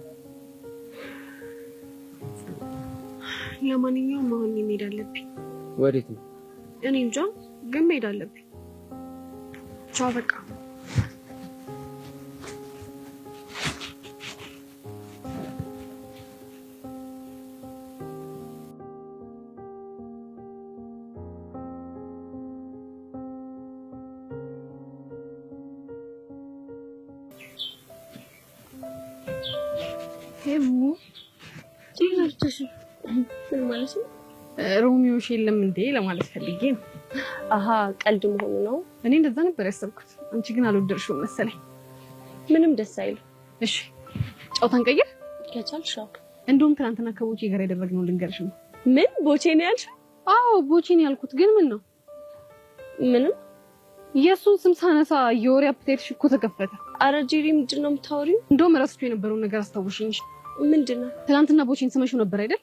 ለማንኛውም አሁን መሄድ አለብኝ። ወዴት ነው? እኔ እንጃ፣ ግን መሄድ አለብኝ። ቻው በቃ። ሄሙ ጭራሽ ምን ማለት ነው? ሮሚዮሽ የለም እንዴ ለማለት ፈልጌ ነው። አሃ ቀልድ መሆኑ ነው። እኔ እንደዛ ነበር ያሰብኩት። አንቺ ግን አልወደድሽውም መሰለኝ። ምንም ደስ አይልም። እሺ ጨዋታን ቀይር ከቻልሽ። እንደውም ትናንትና ከቦቼ ጋር ያደረግነው ልንገርሽ ነው። ምን ቦቼ ነው ያልሽ? አዎ ቦቼ ነው ያልኩት። ግን ምን ነው? ምንም የሱን ስም ሳነሳ የወሬ አፕዴትሽ እኮ ተከፈተ። አረ ጄሪ ምንድን ነው የምታወሪው? እንደውም ረስቼው የነበረውን ነገር አስታውሽኝ። ምንድነው? ትናንትና ቦቼን ስመሽው ነበር አይደል?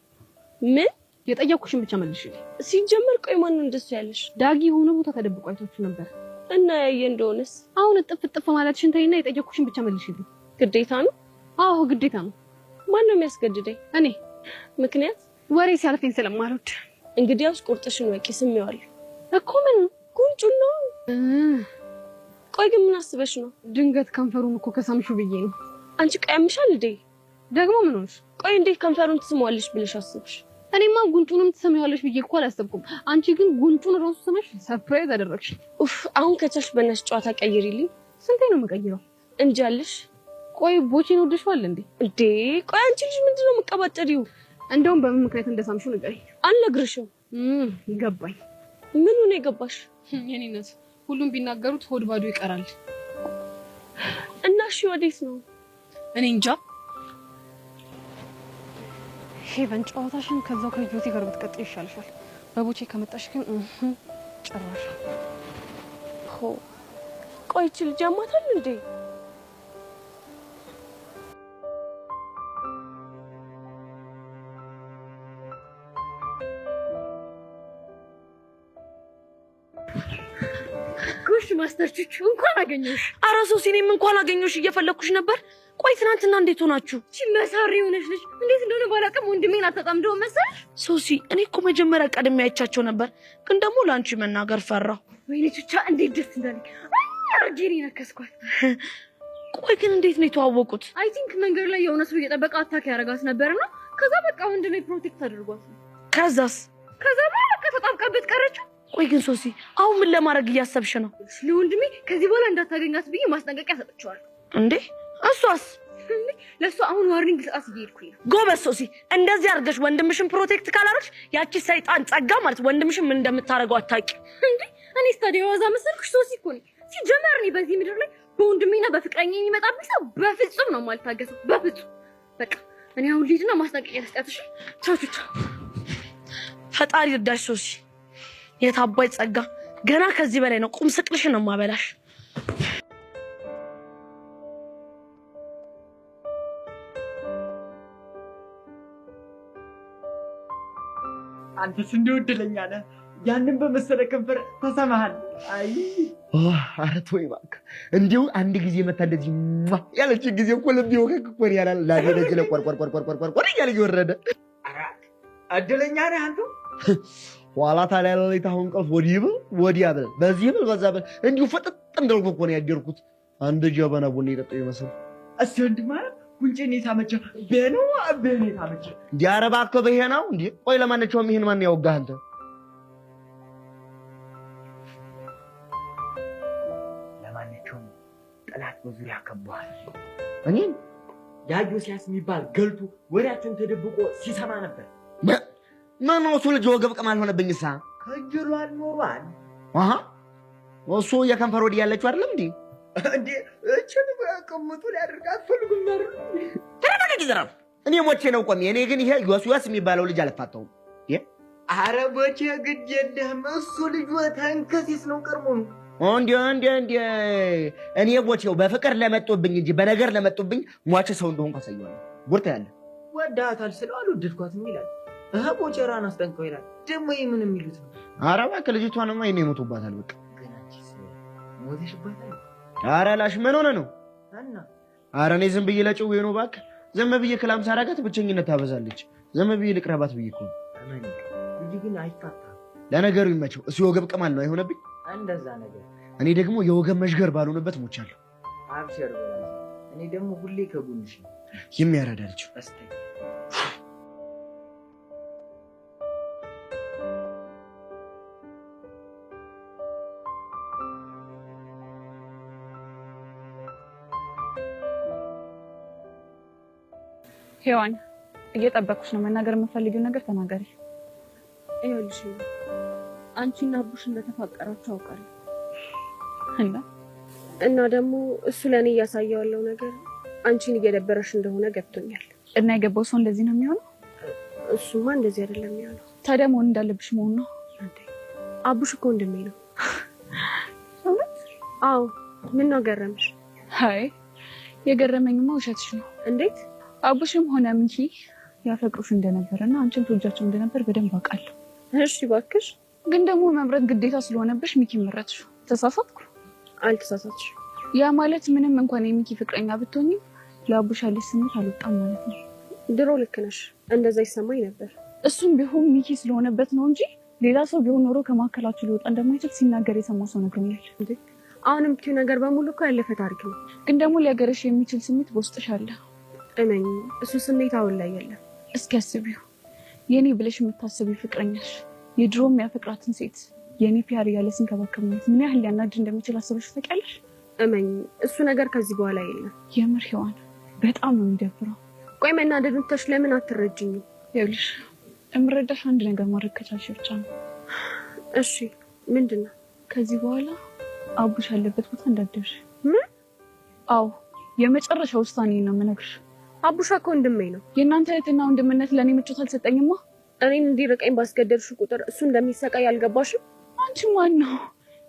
ምን? የጠየኩሽን ብቻ መልሽልኝ። ሲጀመር ቆይ ማን ነው እንደሱ ያለሽ? ዳጊ የሆነ ቦታ ተደብቆ አይቶች ነበር እና ያየ እንደሆነስ? አሁን ጥፍ ማለትሽን ተይና የጠየኩሽን ብቻ መልሽልኝ። ግዴታ ነው? አዎ ግዴታ ነው። ማን ነው የሚያስገድደኝ? እኔ። ምክንያት? ወሬ ሲያልፈኝ ስለማልወድ። እንግዲያውስ ቁርጥሽን ወቂ። ስሜዋለሁ እኮ ምን ጉንጩን ነው። ቆይ ግን ምን አስበሽ ነው? ድንገት ከንፈሩን እኮ ከሳምሽው ብዬ ነው። አንቺ ቀያምሻል እንዴ? ደግሞ ምን ሆነሽ? ቆይ እንዴት ከንፈሩን ትስመዋለሽ ብለሽ አስብሽ? እኔማ ጉንጩንም ትሰሚዋለሽ ብዬ እኮ አላሰብኩም። አንቺ ግን ጉንጩን ራሱ ስመሽ ሰርፕራይዝ አደረግሽ። ኡፍ አሁን ከቻልሽ በእናትሽ ጨዋታ ቀይሪልኝ። ስንቴ ነው የምቀይረው? እንጃልሽ። ቆይ ቦቼን ወደሽዋል እንዴ? እንዴ ቆይ አንቺ ልጅ ምንድነው የምትቀባጠሪው? እንደውም በምን ምክንያት እንደሳምሽው ንገሪኝ። አልነግርሽም። ገባኝ። ምን ነው የገባሽ? የኔነት ሁሉም ቢናገሩት ሆድ ባዶ ይቀራል። እና እሺ ወዴት ነው? እኔ እንጃ። ሄቨን ጨዋታሽን ከዛው ከጆቴ ጋር ብትቀጥይ ይሻልሻል። በቦቼ ከመጣሽ ግን ጨራሽ። ቆይ እቺ ልጅ ያማታል እንዴ? ጎሽ ማስተርቹ እንኳን አገኘሁሽ። ኧረ ሶሲ እኔም እንኳን አገኘሁሽ እየፈለኩሽ ነበር። ቆይ ትናንትና እንዴት ሆናችሁ? እቺ መሳሪ ሆነሽ ልጅ እንዴት እንደሆነ ባላውቅም ወንድሜን አታጣምደው መሰለሽ። ሶሲ እኔ እኮ መጀመሪያ ቀድሜ አይቻቸው ነበር፣ ግን ደግሞ ላንቺ መናገር ፈራሁ። ወይኔ ቹቻ እንዴት ደስ እንዳለኝ አርጌሪ ነከስኳት። ቆይ ግን እንዴት ነው የተዋወቁት? አይ ቲንክ መንገድ ላይ የሆነ ሰው እየጠበቀ አታክ ያደርጋት ነበርና ከዛ በቃ ወንድሜ ፕሮቴክት አድርጓት። ከዛስ? ከዛ በኋላ ከተጣብቃበት ቀረችው። ቆይ ግን ሶሲ አሁን ምን ለማድረግ እያሰብሽ ነው? ለወንድሜ ከዚህ በኋላ እንዳታገኛት ብዬ ማስጠንቀቂያ ሰጥቼዋለሁ። እንዴ እሷስ? ለሷ አሁን ዋርኒንግ ልሰጣት እየሄድኩኝ ነው። ጎበዝ ሶሲ፣ እንደዚህ አድርገሽ ወንድምሽን ፕሮቴክት ካላረግሽ ያቺ ሰይጣን ጸጋ ማለት ወንድምሽን ምን እንደምታረገው አታውቂ። እንዴ እኔ ስታዲዮ ዋዛ መሰልኩሽ? ሶሲ እኮ ነኝ። ሲጀመር እኔ በዚህ ምድር ላይ በወንድሜና በፍቅረኛ የሚመጣብኝ ሰው በፍጹም ነው የማልታገሰው፣ በፍጹም። በቃ እኔ አሁን ልሂድና ማስጠንቀቂያ ልስጣት። እሺ ቻው ቻው። ፈጣሪ እርዳሽ ሶሲ። የታባይ ጸጋ ገና ከዚህ በላይ ነው። ቁም ስቅልሽን ነው ማበላሽ። አንተስ እንደው እድለኛ ነህ። ያንን በመሰለ ከንፈር ተሰማሃል። አይ ኧረ ተወኝ እባክህ። እንዲሁ አንድ ጊዜ መታ እንደዚህ ያለች ጊዜ እኮ ልብ ይወከክ እኮ ያላል ላደረጀ ለቆርቆር እያለ እየወረደ እድለኛ ነህ አንተ። ኋላ ታዲያ ሌሊት አሁን እንቅልፍ ወዲህ ብል ወዲያ ብል በዚህ ብል በዛ ብል እንዲሁ ፍጥጥ እንዳልኩ እኮ ነው ያደርኩት። አንድ ጀበና ቡና የጠጣሁ ይመስል እስቲ ወንድም ማለት ጉንጬን የታመቸ በነው አበኔ የታመቸ እንዲህ ኧረ እባክህ በይሄ ነው እንዴ? ቆይ ለማንኛውም ይሄን ማን ያወጋህ አንተ? ለማንኛውም ጠላት በዙሪያ ከቧል። እኔን ዳጊዮስያስ የሚባል ገልቱ ወሬያችን ተደብቆ ሲሰማ ነበር። ምን ነው እሱ ልጅ ወገብ ቅማል ሆነብኝሳ? ከጅሏል ኖሯል። አሃ እሱ የከንፈር ወዲህ ያለችው አይደለም እንዴ? እንዴ እቺን በቅምጡ ሊያደርጋት ፈልጉም አይደል? ተረጋጋ ጊዜራም እኔ ሞቼ ነው ቆሜ። እኔ ግን ይሄ ዮስያስ የሚባለው ልጅ አልፋታውም። ኧረ ቦቼ ግድ የለህም። እሱ ልጅ ተንከሲስ ነው ቀርሞ ነው እንዴ እኔ ቦቼው በፍቅር ለመጡብኝ እንጂ በነገር ለመጡብኝ ሟቼ ሰው እንደሆንኩ አሳየዋለሁ። ጉርታ ያለ ወዳታል ስለው አልወደድኳትም ይላል። ቦቼራን አስጠንቀው ይላል። ደግሞ ምን የሚሉት ነው? ኧረ እባክህ ልጅቷንማ ይሄን ይሞቱባታል። በቃ ሞተሽባታል? ኧረ ላሽ ምን ሆነ ነው? እና ኧረ እኔ ዝም ብዬ ለጭው ነው እባክህ። ዝም ብዬ ክላም ሳረጋት ብቸኝነት ታበዛለች። ዝም ብዬ ልቅረባት ብዬ እኮ ነው። አማን ልጅ ግን አይፋታም። ለነገሩ ይመቸው። እሱ የወገብ ቅማል ነው አይሆነብኝ። እንደዛ ነገር እኔ ደግሞ የወገብ መሽገር ባልሆነበት ሞቻለሁ። አብሽር በላ። እኔ ደግሞ ሁሌ ከጎንሽ ነው። የሚያረዳ ልጅ አስተይ ሄዋን እየጠበኩሽ ነው። መናገር የምፈልጊው ነገር ተናገሪ። ይኸውልሽ አንቺና አቡሽ እንደተፋቀራችሁ አውቃለሁ እና ደግሞ እሱ ለእኔ እያሳየው ያለው ነገር አንቺን እየደበረሽ እንደሆነ ገብቶኛል። እና የገባው ሰው እንደዚህ ነው የሚሆነው? እሱማ እንደዚህ አይደለም የሚሆነው። ታዲያ መሆን እንዳለብሽ መሆን ነው። አቡሽ እኮ ወንድሜ ነው። አዎ ምን ነው ገረምሽ? አይ የገረመኝማ ውሸትሽ ነው። እንዴት? አቡሽም ሆነ ሚኪ ያፈቅሩሽ እንደነበረና አንቺም ትወጃቸው እንደነበር በደንብ አውቃለሁ። እሺ እባክሽ። ግን ደግሞ መምረጥ ግዴታ ስለሆነብሽ ሚኪ መረጥሽ። ተሳሳትኩ? አልተሳሳትሽ። ያ ማለት ምንም እንኳን የሚኪ ፍቅረኛ ብትሆኚ ለአቡሽ ያለሽ ስሜት አልወጣም ማለት ነው። ድሮ ልክ ነሽ፣ እንደዛ ይሰማኝ ነበር። እሱም ቢሆን ሚኪ ስለሆነበት ነው እንጂ ሌላ ሰው ቢሆን ኖሮ ከማከላችሁ ሊወጣ እንደማይችል ሲናገር የሰማ ሰው ነግሮኛል። አሁን የምትይው ነገር በሙሉ እኮ ያለፈ ታሪክ ነው። ግን ደግሞ ሊያገረሽ የሚችል ስሜት በውስጥሽ አለ። እመኝ፣ እሱ ስሜት አሁን ላይ የለም። እስኪ አስቢው፣ የኔ ብለሽ የምታስቢው ፍቅረኛሽ የድሮም ያፈቅራትን ሴት የኔ ፒያር ያለ ሲንከባከብ ማለት ምን ያህል ሊያናድድ እንደሚችል አስበሽ ታውቂያለሽ? እመኝ፣ እሱ ነገር ከዚህ በኋላ የለም። የምር ሄዋን፣ በጣም ነው የሚደብረው። ቆይ መናደዱን ተሽ ለምን አትረጅኝም? ይኸውልሽ እምረዳሽ አንድ ነገር ማድረግ ከቻልሽ ብቻ ነው። እሺ ምንድን ነው? ከዚህ በኋላ አቡሽ ያለበት ቦታ እንዳትደርሽ። ምን? አዎ የመጨረሻ ውሳኔ ነው የምነግርሽ። አቡሻ እኮ ወንድሜ ነው። የእናንተ እህትና ወንድምነት ለእኔ ምቾት አልሰጠኝማ። እኔን እንዲርቀኝ ባስገደድሽ ቁጥር እሱ እንደሚሰቃይ አልገባሽም? አንቺ ማን ነው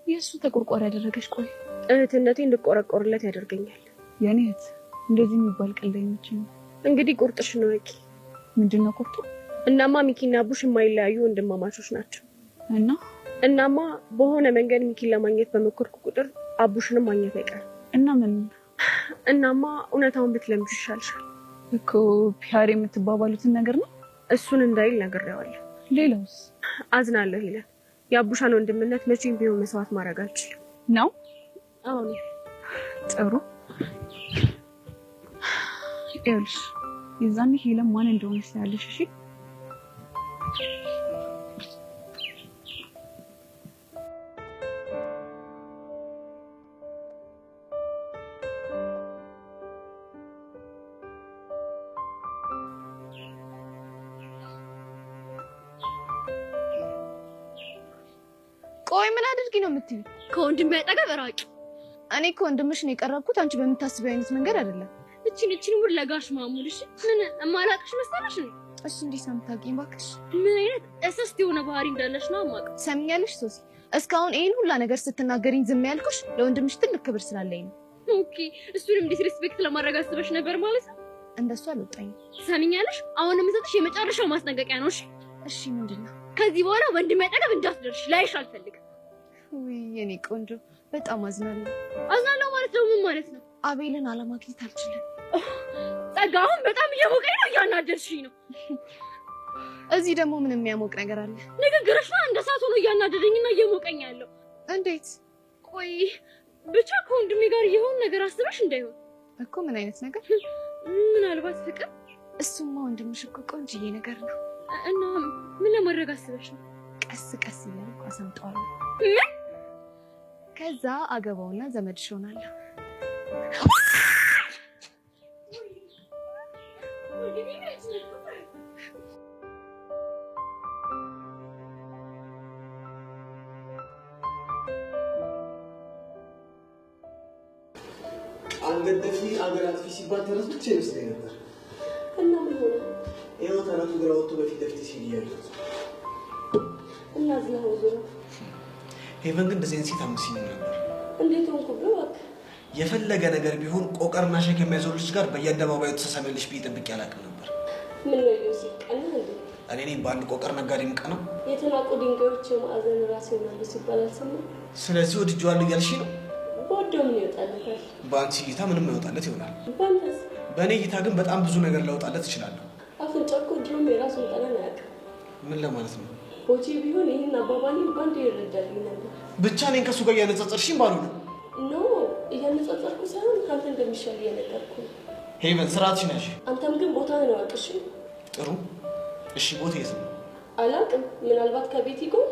የእሱ ተቆርቋሪ ያደረገሽ? ቆይ እህትነቴ እንድቆረቆርለት ያደርገኛል። የኔ እህት እንደዚህ የሚባል ቀልደኞች ነው። እንግዲህ ቁርጥሽን ወቂ። ምንድን ነው ቁርጡ? እናማ ሚኪና አቡሽ የማይለያዩ ወንድማማቾች ናቸው። እናማ በሆነ መንገድ ሚኪን ለማግኘት በመኮርኩ ቁጥር አቡሽንም ማግኘት አይቀርም። እና ምን? እናማ እውነታውን ብትለምጂ ይሻልሻል እኮ። ፒያር የምትባባሉትን ነገር ነው። እሱን እንዳይል ነግሬዋለሁ። ሌላውስ? አዝናለሁ ይላል። የአቡሻን ወንድምነት መቼም ቢሆን መስዋዕት ማድረግ አልችልም ነው። አሁን ጥሩ። ይኸውልሽ የዛኔ ሄለን ማን እንደሆነች ያለሽ። እሺ ቆይ ምን አድርጊ ነው የምትይው? ከወንድሜ አጠገብ ራቂ። እኔ እኮ ወንድምሽን የቀረብኩት አንቺ በምታስቢው አይነት መንገድ አይደለም። እቺን ሙድ ለጋሽ ማሙልሽ ምን እማላቅሽ መሰለሽ ነው? እሺ እንዴት ነው የምታውቂኝ? እባክሽ ምን አይነት እስስት የሆነ ባህሪ እንዳለሽ ነው የማውቀው። ሰምኛለሽ ሶሲ፣ እስካሁን ይሄን ሁላ ነገር ስትናገሪኝ ዝም ያልኩሽ ለወንድምሽ ትልቅ ክብር ስላለኝ ነው። ኦኬ፣ እሱንም ዲስሪስፔክት ለማድረግ አስበሽ ነበር ማለት ነው? እንደሱ አልወጣኝም። ሰምኛለሽ፣ አሁን የምሰጥሽ የመጨረሻው ማስጠንቀቂያ ነው። እሺ እሺ፣ ምንድነው? ከዚህ በኋላ ወንድሜ አጠገብ እንዳትደርሽ ላይሽ አልፈልግም። ውይ የኔ ቆንጆ በጣም አዝናለሁ። አዝናለሁ ማለት ነው ምን ማለት ነው? አቤልን አለማግኘት አልችልም። ጸጋ አሁን በጣም እየሞቀኝ ነው፣ እያናደድሽኝ ነው። እዚህ ደግሞ ምን የሚያሞቅ ነገር አለ? ንግግርሽ ነው እንደ እሳት ሆኖ እያናደደኝና እየሞቀኝ ያለው። እንዴት? ቆይ ብቻ ከወንድሜ ጋር የሆነ ነገር አስበሽ እንዳይሆን እኮ። ምን አይነት ነገር? ምናልባት ፍቅር? እሱማ ወንድምሽ እኮ ቆንጅዬ ነገር ነው። እና ምን ለማድረግ አስበሽ ነው? ቀስ ቀስ እያልኩ አሰምጠዋለሁ። ከዛ አገባውና ዘመድሽ ሆናለሁ። አንገደፊ አገር አጥፊ ሲባል ተረት ብቻ ይመስለኝ ነበር። እና ምን ሆነ? ይኸው ተረቱ ግራ ወጥቶ በፊት ለፊት ሲል እያየሁ እና ዝናው ዞሮ ሄቨን ግን እንደዚህ አይነት ሴት አምሲኝ ነበር። እንዴት ሆንኩ ብሎ የፈለገ ነገር ቢሆን ቆቀርና ሸክም የሚያዘው ልጅ ጋር በየአደባባዩ ተሰሰመልሽ ብዬ ጠብቄ አላውቅም ነበር። ምን ነው ይስቀና እንዴ? እኔ ነኝ በአንድ ቆቀር ነጋዴ ምቀነው። የተናቁ ድንጋዮች ማዕዘን ራስ ይሆናሉ ሲባል አልሰማም። ስለዚህ ወድጄዋለሁ እያልሽ ነው? ወደው ምን ይወጣለታል? በአንቺ እይታ ምንም አይወጣለት ይሆናል። ባንተስ? በእኔ እይታ ግን በጣም ብዙ ነገር ላወጣለት እችላለሁ። አፍንጫው እኮ ድሮም የራሱን ጠረን አያውቅም። ምን ለማለት ነው? ቦቼ ቢሆን ይህን አባባሌን ባንዴ ይረዳልኝ ነበር። ብቻ እኔን ከእሱ ጋር እያነጻጸርሽኝ ባልሆነ ኖ እያነጻጸርኩ ሳይሆን ከአንተ እንደሚሻል እየነገርኩ ነው። ሄቨን ስርዓትሽን ያዥ። አንተም ግን ቦታህን እወቅ እሺ? ጥሩ እሺ። ቦታ የት ነው? አላውቅም። ምናልባት ከቤት ይጎን።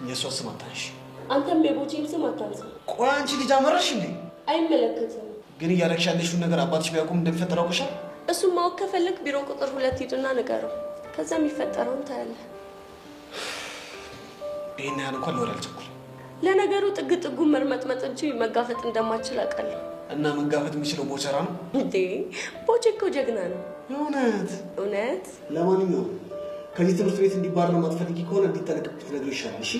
የእሷ ስም አታንሺ። አንተም የቦቼን ስም አታንሳ። ቆይ አንቺ ልጅ አመረሽ እንዴ? አይመለከትም። ግን እያደረግሽ ያለሽውን ነገር አባትሽ ቢያውቁም እንደሚፈጠር አውቀሻል? እሱም ማወቅ ከፈለግ ቢሮ ቁጥር 2 ሂድና ንገረው። ከዛ የሚፈጠረውን ታያለህ። ይሄን ያህል እንኳን ለወሬ አልቸኩልም። ለነገሩ ጥግ ጥጉን መርመጥመጥ እንጂ መጋፈጥ እንደማችል አውቃለሁ። እና መንጋፈጥ የሚችለው ቦቸራ ነው እንዴ? ቦቼ እኮ ጀግና ነው። እውነት እውነት። ለማንኛውም ከዚህ ትምህርት ቤት እንዲባረር ማትፈልጊ ከሆነ እንዲጠነቀቅ ትነግሪው ይሻላል። እሺ?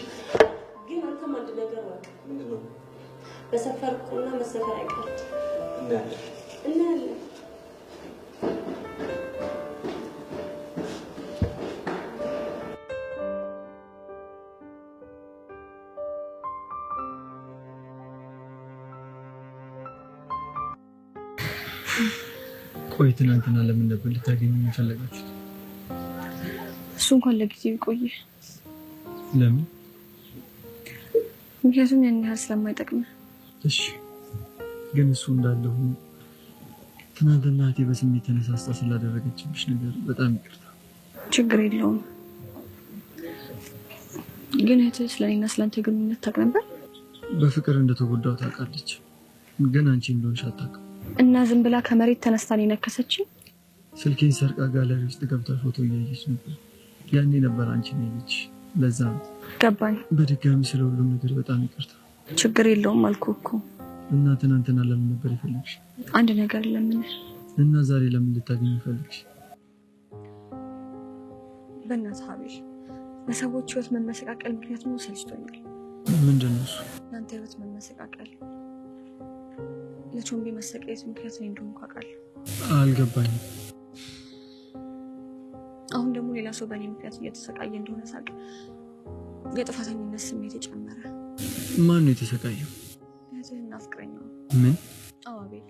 ግን አንተም አንድ ነገር እወቅ። ምንድን ነው? በሰፈር ቁና መሰፈር አይቀርም። እናያለን። ቆይ ትናንትና ለምን ነበር ልታገኙ የፈለጋችሁት? እሱ እንኳን ለጊዜው ይቆይ። ለምን? ምክንያቱም ያን ያህል ስለማይጠቅም። እሺ ግን እሱ እንዳለ ሆኖ ትናንትና እህቴ በስሜት ተነሳስታ ስላደረገችብሽ ነገር በጣም ይቅርታ። ችግር የለውም። ግን እህትህ ስለኔና ስላንተ ግንኙነት ታውቅ ነበር? በፍቅር እንደተጎዳው ታውቃለች፣ ግን አንቺ እንደሆንሽ አታውቅም። እና ዝም ብላ ከመሬት ተነስታ ነው የነከሰችኝ? ስልኬን ሰርቃ ጋለሪ ውስጥ ገብታ ፎቶ እያየች ነበር። ያኔ ነበር አንቺ ነች። ለዛ ነው ገባኝ። በድጋሚ ስለ ሁሉም ነገር በጣም ይቅርታ። ችግር የለውም አልኩህ እኮ። እና ትናንትና ለምን ነበር የፈለግሽ? አንድ ነገር ለምን? እና ዛሬ ለምን ልታገኝ ፈለግሽ? በእናትህ ሀቢል፣ ለሰዎች ህይወት መመሰቃቀል ምክንያት ነው ሰልችቶኛል። ምንድን ነው እሱ? እናንተ ህይወት መመሰቃቀል ለቾምቢ መሰቃየት ምክንያት ነው እንደሆንኩ አውቃለሁ። አልገባኝም። አሁን ደግሞ ሌላ ሰው በእኔ ምክንያት እየተሰቃየ እንደሆነ ሳቅ የጥፋተኝነት ስሜት የጨመረ። ማን ነው የተሰቃየው? እህትህና ፍቅረኛው። ምን? አዎ አቤል፣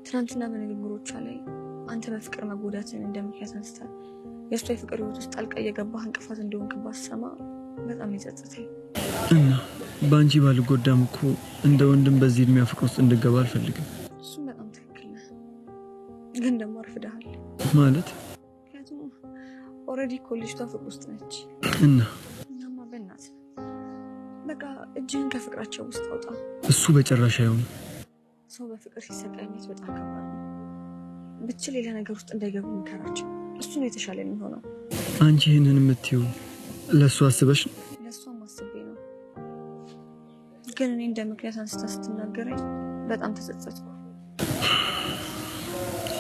ትናንትና በንግግሮቿ ላይ አንተ በፍቅር መጎዳትን እንደ ምክንያት አንስተህ የእሷ የፍቅር ህይወት ውስጥ ጣልቃ እየገባህ እንቅፋት እንደሆንክባት ስሰማ በጣም ይጸጽተኝ። እና በአንቺ ባልጎዳም እኮ እንደ ወንድም በዚህ እድሜ ፍቅር ውስጥ እንድገባ አልፈልግም። እሱም በጣም ትክክል ነህ፣ ግን ደግሞ አርፍደሃል። ማለት? ምክንያቱም ኦልሬዲ እኮ ልጅቷ ፍቅር ውስጥ ነች። እናማ በእናትህ በቃ እጅህን ከፍቅራቸው ውስጥ አውጣ። እሱ በጭራሽ አይሆንም። ሰው በፍቅር ሲሰቃይ ማየት በጣም ከባድ ነው። ብችል ሌላ ነገር ውስጥ እንዳይገቡ ምከራቸው። እሱ ነው የተሻለ የሚሆነው። አንቺ ይህንን የምትይው ለእሱ አስበሽ ነው? ለእሷም አስቤ ነው፣ ግን እኔ እንደ ምክንያት አንስታ ስትናገረኝ በጣም ተጸጸትኩ።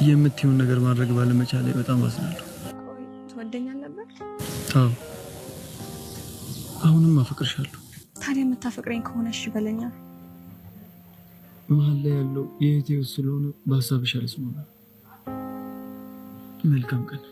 የምትይውን ነገር ማድረግ ባለመቻሌ በጣም አዝናለሁ። ቆይ ትወደኛል ነበር? አዎ፣ አሁንም አፈቅርሻለሁ። ታዲያ የምታፈቅረኝ ከሆነ እሺ በለኛ። መሀል ላይ ያለው የእህቴ ውስጥ ስለሆነ በሀሳብሽ አልስማማም። መልካም ቀን።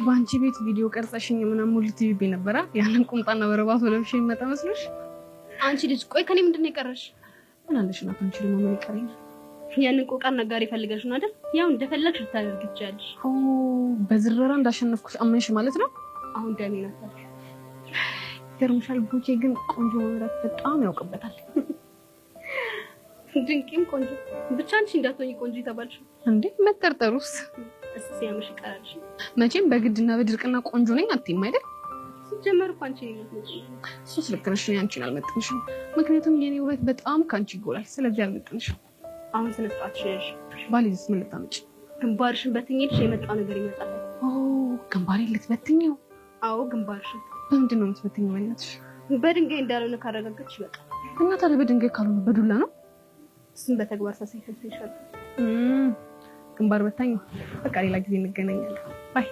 ባንቺ ቤት ቪዲዮ ቀርጸሽኝ ምናምን ሙሉ ቲቪ ነበራ ያንን ቁምጣና በረባቶ ለብሼ መጣ መስሎሽ? አንቺ ልጅ ቆይ ከኔ ምንድነው የቀረሽ? ምን አለሽ ነው አንቺ ደግሞ ምን ይቀርኝ? ያንን ቆቃር ነጋሪ ፈልገሽ ነው አይደል? ያው እንደፈለግሽ ልታደርግ ትችያለሽ። በዝረራ እንዳሸነፍኩሽ አመንሽ ማለት ነው? አሁን ደሜ ናፈር። ገርምሻል። ቡቼ ግን ቆንጆ መምረጥ በጣም ያውቅበታል። ድንቅም ቆንጆ ብቻ አንቺ እንዳትሆኚ ቆንጆ ተባልሽ እንዴ? መጠርጠሩስ እስቲ ያምሽ ቀራልሽ። መቼም በግድና በድርቅና ቆንጆ ነኝ አትይም አይደል? ሲጀመር እኮ አንቺ ነኝ። እሱስ ልክ ነሽ። አንቺን አልመጥንሽም። ምክንያቱም የኔ ውበት በጣም ካንቺ ይጎላል። ስለዚህ አልመጥንሽም። አሁን ስለጣች ነሽ። ባልይዝስ ምን ልታመጪ? ግንባርሽን በትኝልሽ የመጣ ነገር ይመጣል። ግንባሬን ልትበትኝው? አዎ ግንባርሽን። በምንድን ነው የምትበትኝው? በእናትሽ በድንጋይ እንዳልሆነ ካረጋገጥሽ ይበቃል። እና ታዲያ በድንጋይ ካልሆነ በዱላ ነው? እሱን በተግባር ሳሳይሽ ይሻላል። ግንባር በታኝ። በቃ ሌላ ጊዜ እንገናኛለን። ባይ።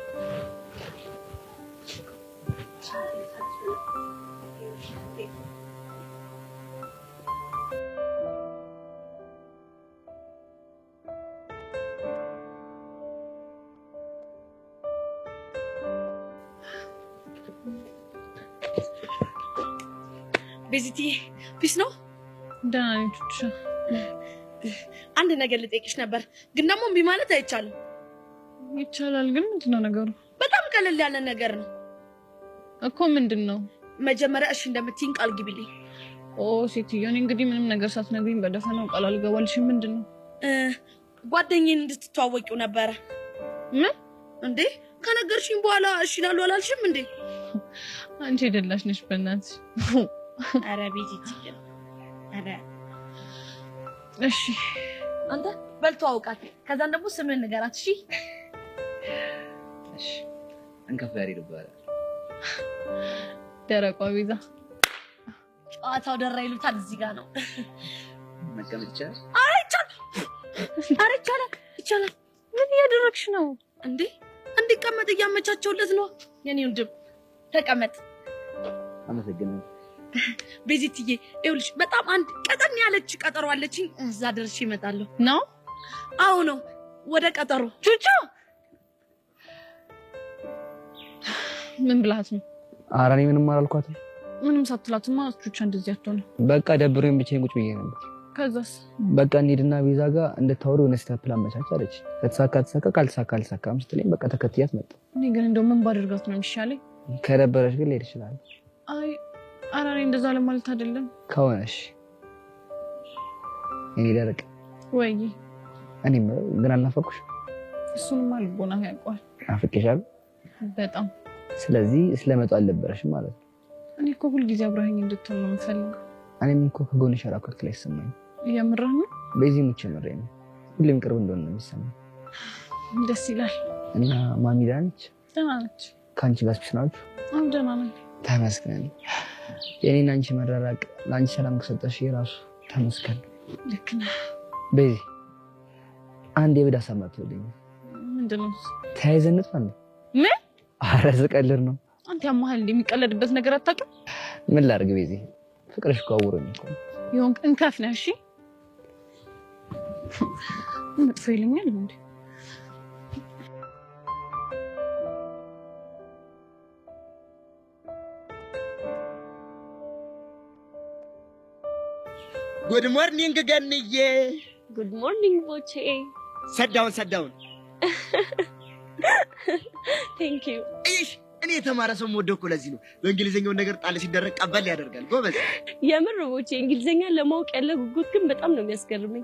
ቤዚቲ ፒስ ነው? ደህና ነኝ ቹቹ። አንድ ነገር ልጠይቅሽ ነበር፣ ግን ደግሞ እምቢ ማለት አይቻልም። ይቻላል፣ ግን ምንድነው ነገሩ? በጣም ቀለል ያለ ነገር ነው እኮ። ምንድነው? መጀመሪያ እሺ እንደምትይኝ ቃል ግቢልኝ። ሴትዮ፣ እኔ እንግዲህ ምንም ነገር ሳትነግሪኝ በደፈናው ቃል አልገባልሽም። ምንድነው? ጓደኛዬን እንድትተዋወቂው ነበረ። ምን እንዴ? ከነገርሽኝ በኋላ እሺ ላሉ አላልሽም እንዴ? አንቺ አይደላሽ ነሽ በእናትሽ። አረ ቤዚቲ፣ አረ እሺ አንተ በልቶ አውቃት። ከዛን ደግሞ ስምን ንገራት። እሺ እሺ። እንከፍ ያሪ ይባላል። ደረቋ ቤዛ። ጨዋታው ደራ ይሉታል። እዚህ ጋር ነው መቀመጥ ይቻላል? አረ ይቻላል፣ ይቻላል። ምን እያደረግሽ ነው እንዴ? እንዲቀመጥ እያመቻቸውለት ነው። የኔ ወንድም ተቀመጥ። አመሰግናለሁ። ቤዚትዬ፣ ይኸውልሽ በጣም አንድ ቀጠን ያለች ቀጠሮ አለችኝ። እዛ ደርሼ እመጣለሁ። ነው? አዎ ነው። ወደ ቀጠሮ። ቹቹ ምን ብላት ነው? ኧረ እኔ ምንም አላልኳትም። ምንም ሳትላትማ ቹቹ እንደዚህ አትሆንም። በቃ ደብሮኝ ብቻዬን ቁጭ ብዬ ነበር። ከዛስ? በቃ እንሂድና ቤዛ ጋር እንድታወሩ የሆነ ስቴፕ ላመቻች አለች። ከተሳካ ተሳካ፣ ካልተሳካ አልተሳካም ስትለኝ በቃ ተከትያት መጣሁ። እኔ ግን እንደው ምን ባደርጋት ነው የሚሻለኝ? ከደበረሽ ግን ልሄድ እችላለሁ። አይ ኧረ እኔ እንደዛ ለማለት አይደለም። ከሆነሽ እኔ ደረቅ ወይ እኔም ግን አልናፈኩሽ? እሱንማ ልቦና ያውቀዋል። ናፍቄሻለሁ በጣም። ስለዚህ ስለመጣሁ አልደበረሽም ማለት ነው? እኔ እኮ ሁልጊዜ አብረኸኝ እንድትሆን ነው የምፈልገው። እኔም እኮ ከጎንሽ ራኩት ላይ ይሰማኝ። የምርህ ነው? በዚህ ሙቼ ምሬ ነው። ሁሌም ቅርብ እንደሆነ ነው የሚሰማኝ። ደስ ይላል። እና ማሚ ደህና ነች? ደህና ነች። ከአንቺ ጋር ስፒስ ናችሁ? አዎ ደህና ነኝ። ተመስገን። የኔና አንቺ መራራቅ ለአንቺ ሰላም ከሰጠሽ የራሱ ተመስገን። ልክ ነህ። በዚህ አንድ የብድ ሀሳብ መጥቶልኝ። ምንድን ነው? ተያይዘን እንጥፋ እንዴ? ምን? ኧረ ስቀልድ ነው። አንተ ያማሃል እንደ የሚቀለድበት ነገር አታውቅም? ምን ላድርግ ቤዚ፣ ፍቅርሽ እኮ አውሮኝ እኮ ይሁን። እንከፍ ነህ። እሺ መጥፎ ይለኛል እንዴ? ጉድ ሞርኒንግ ገንዬ። ጉድ ሞርኒንግ ቦቼ። ሰዳውን ቴንክ ዩ። እኔ የተማረ ሰው የምወደው እኮ ለዚህ ነው። በእንግሊዝኛው ነገር ጣል ሲደረግ ቀበል ያደርጋል። ጎበዝ። የምር ቦቼ፣ እንግሊዝኛ ለማወቅ ያለ ጉጉት ግን በጣም ነው የሚያስገርመኝ።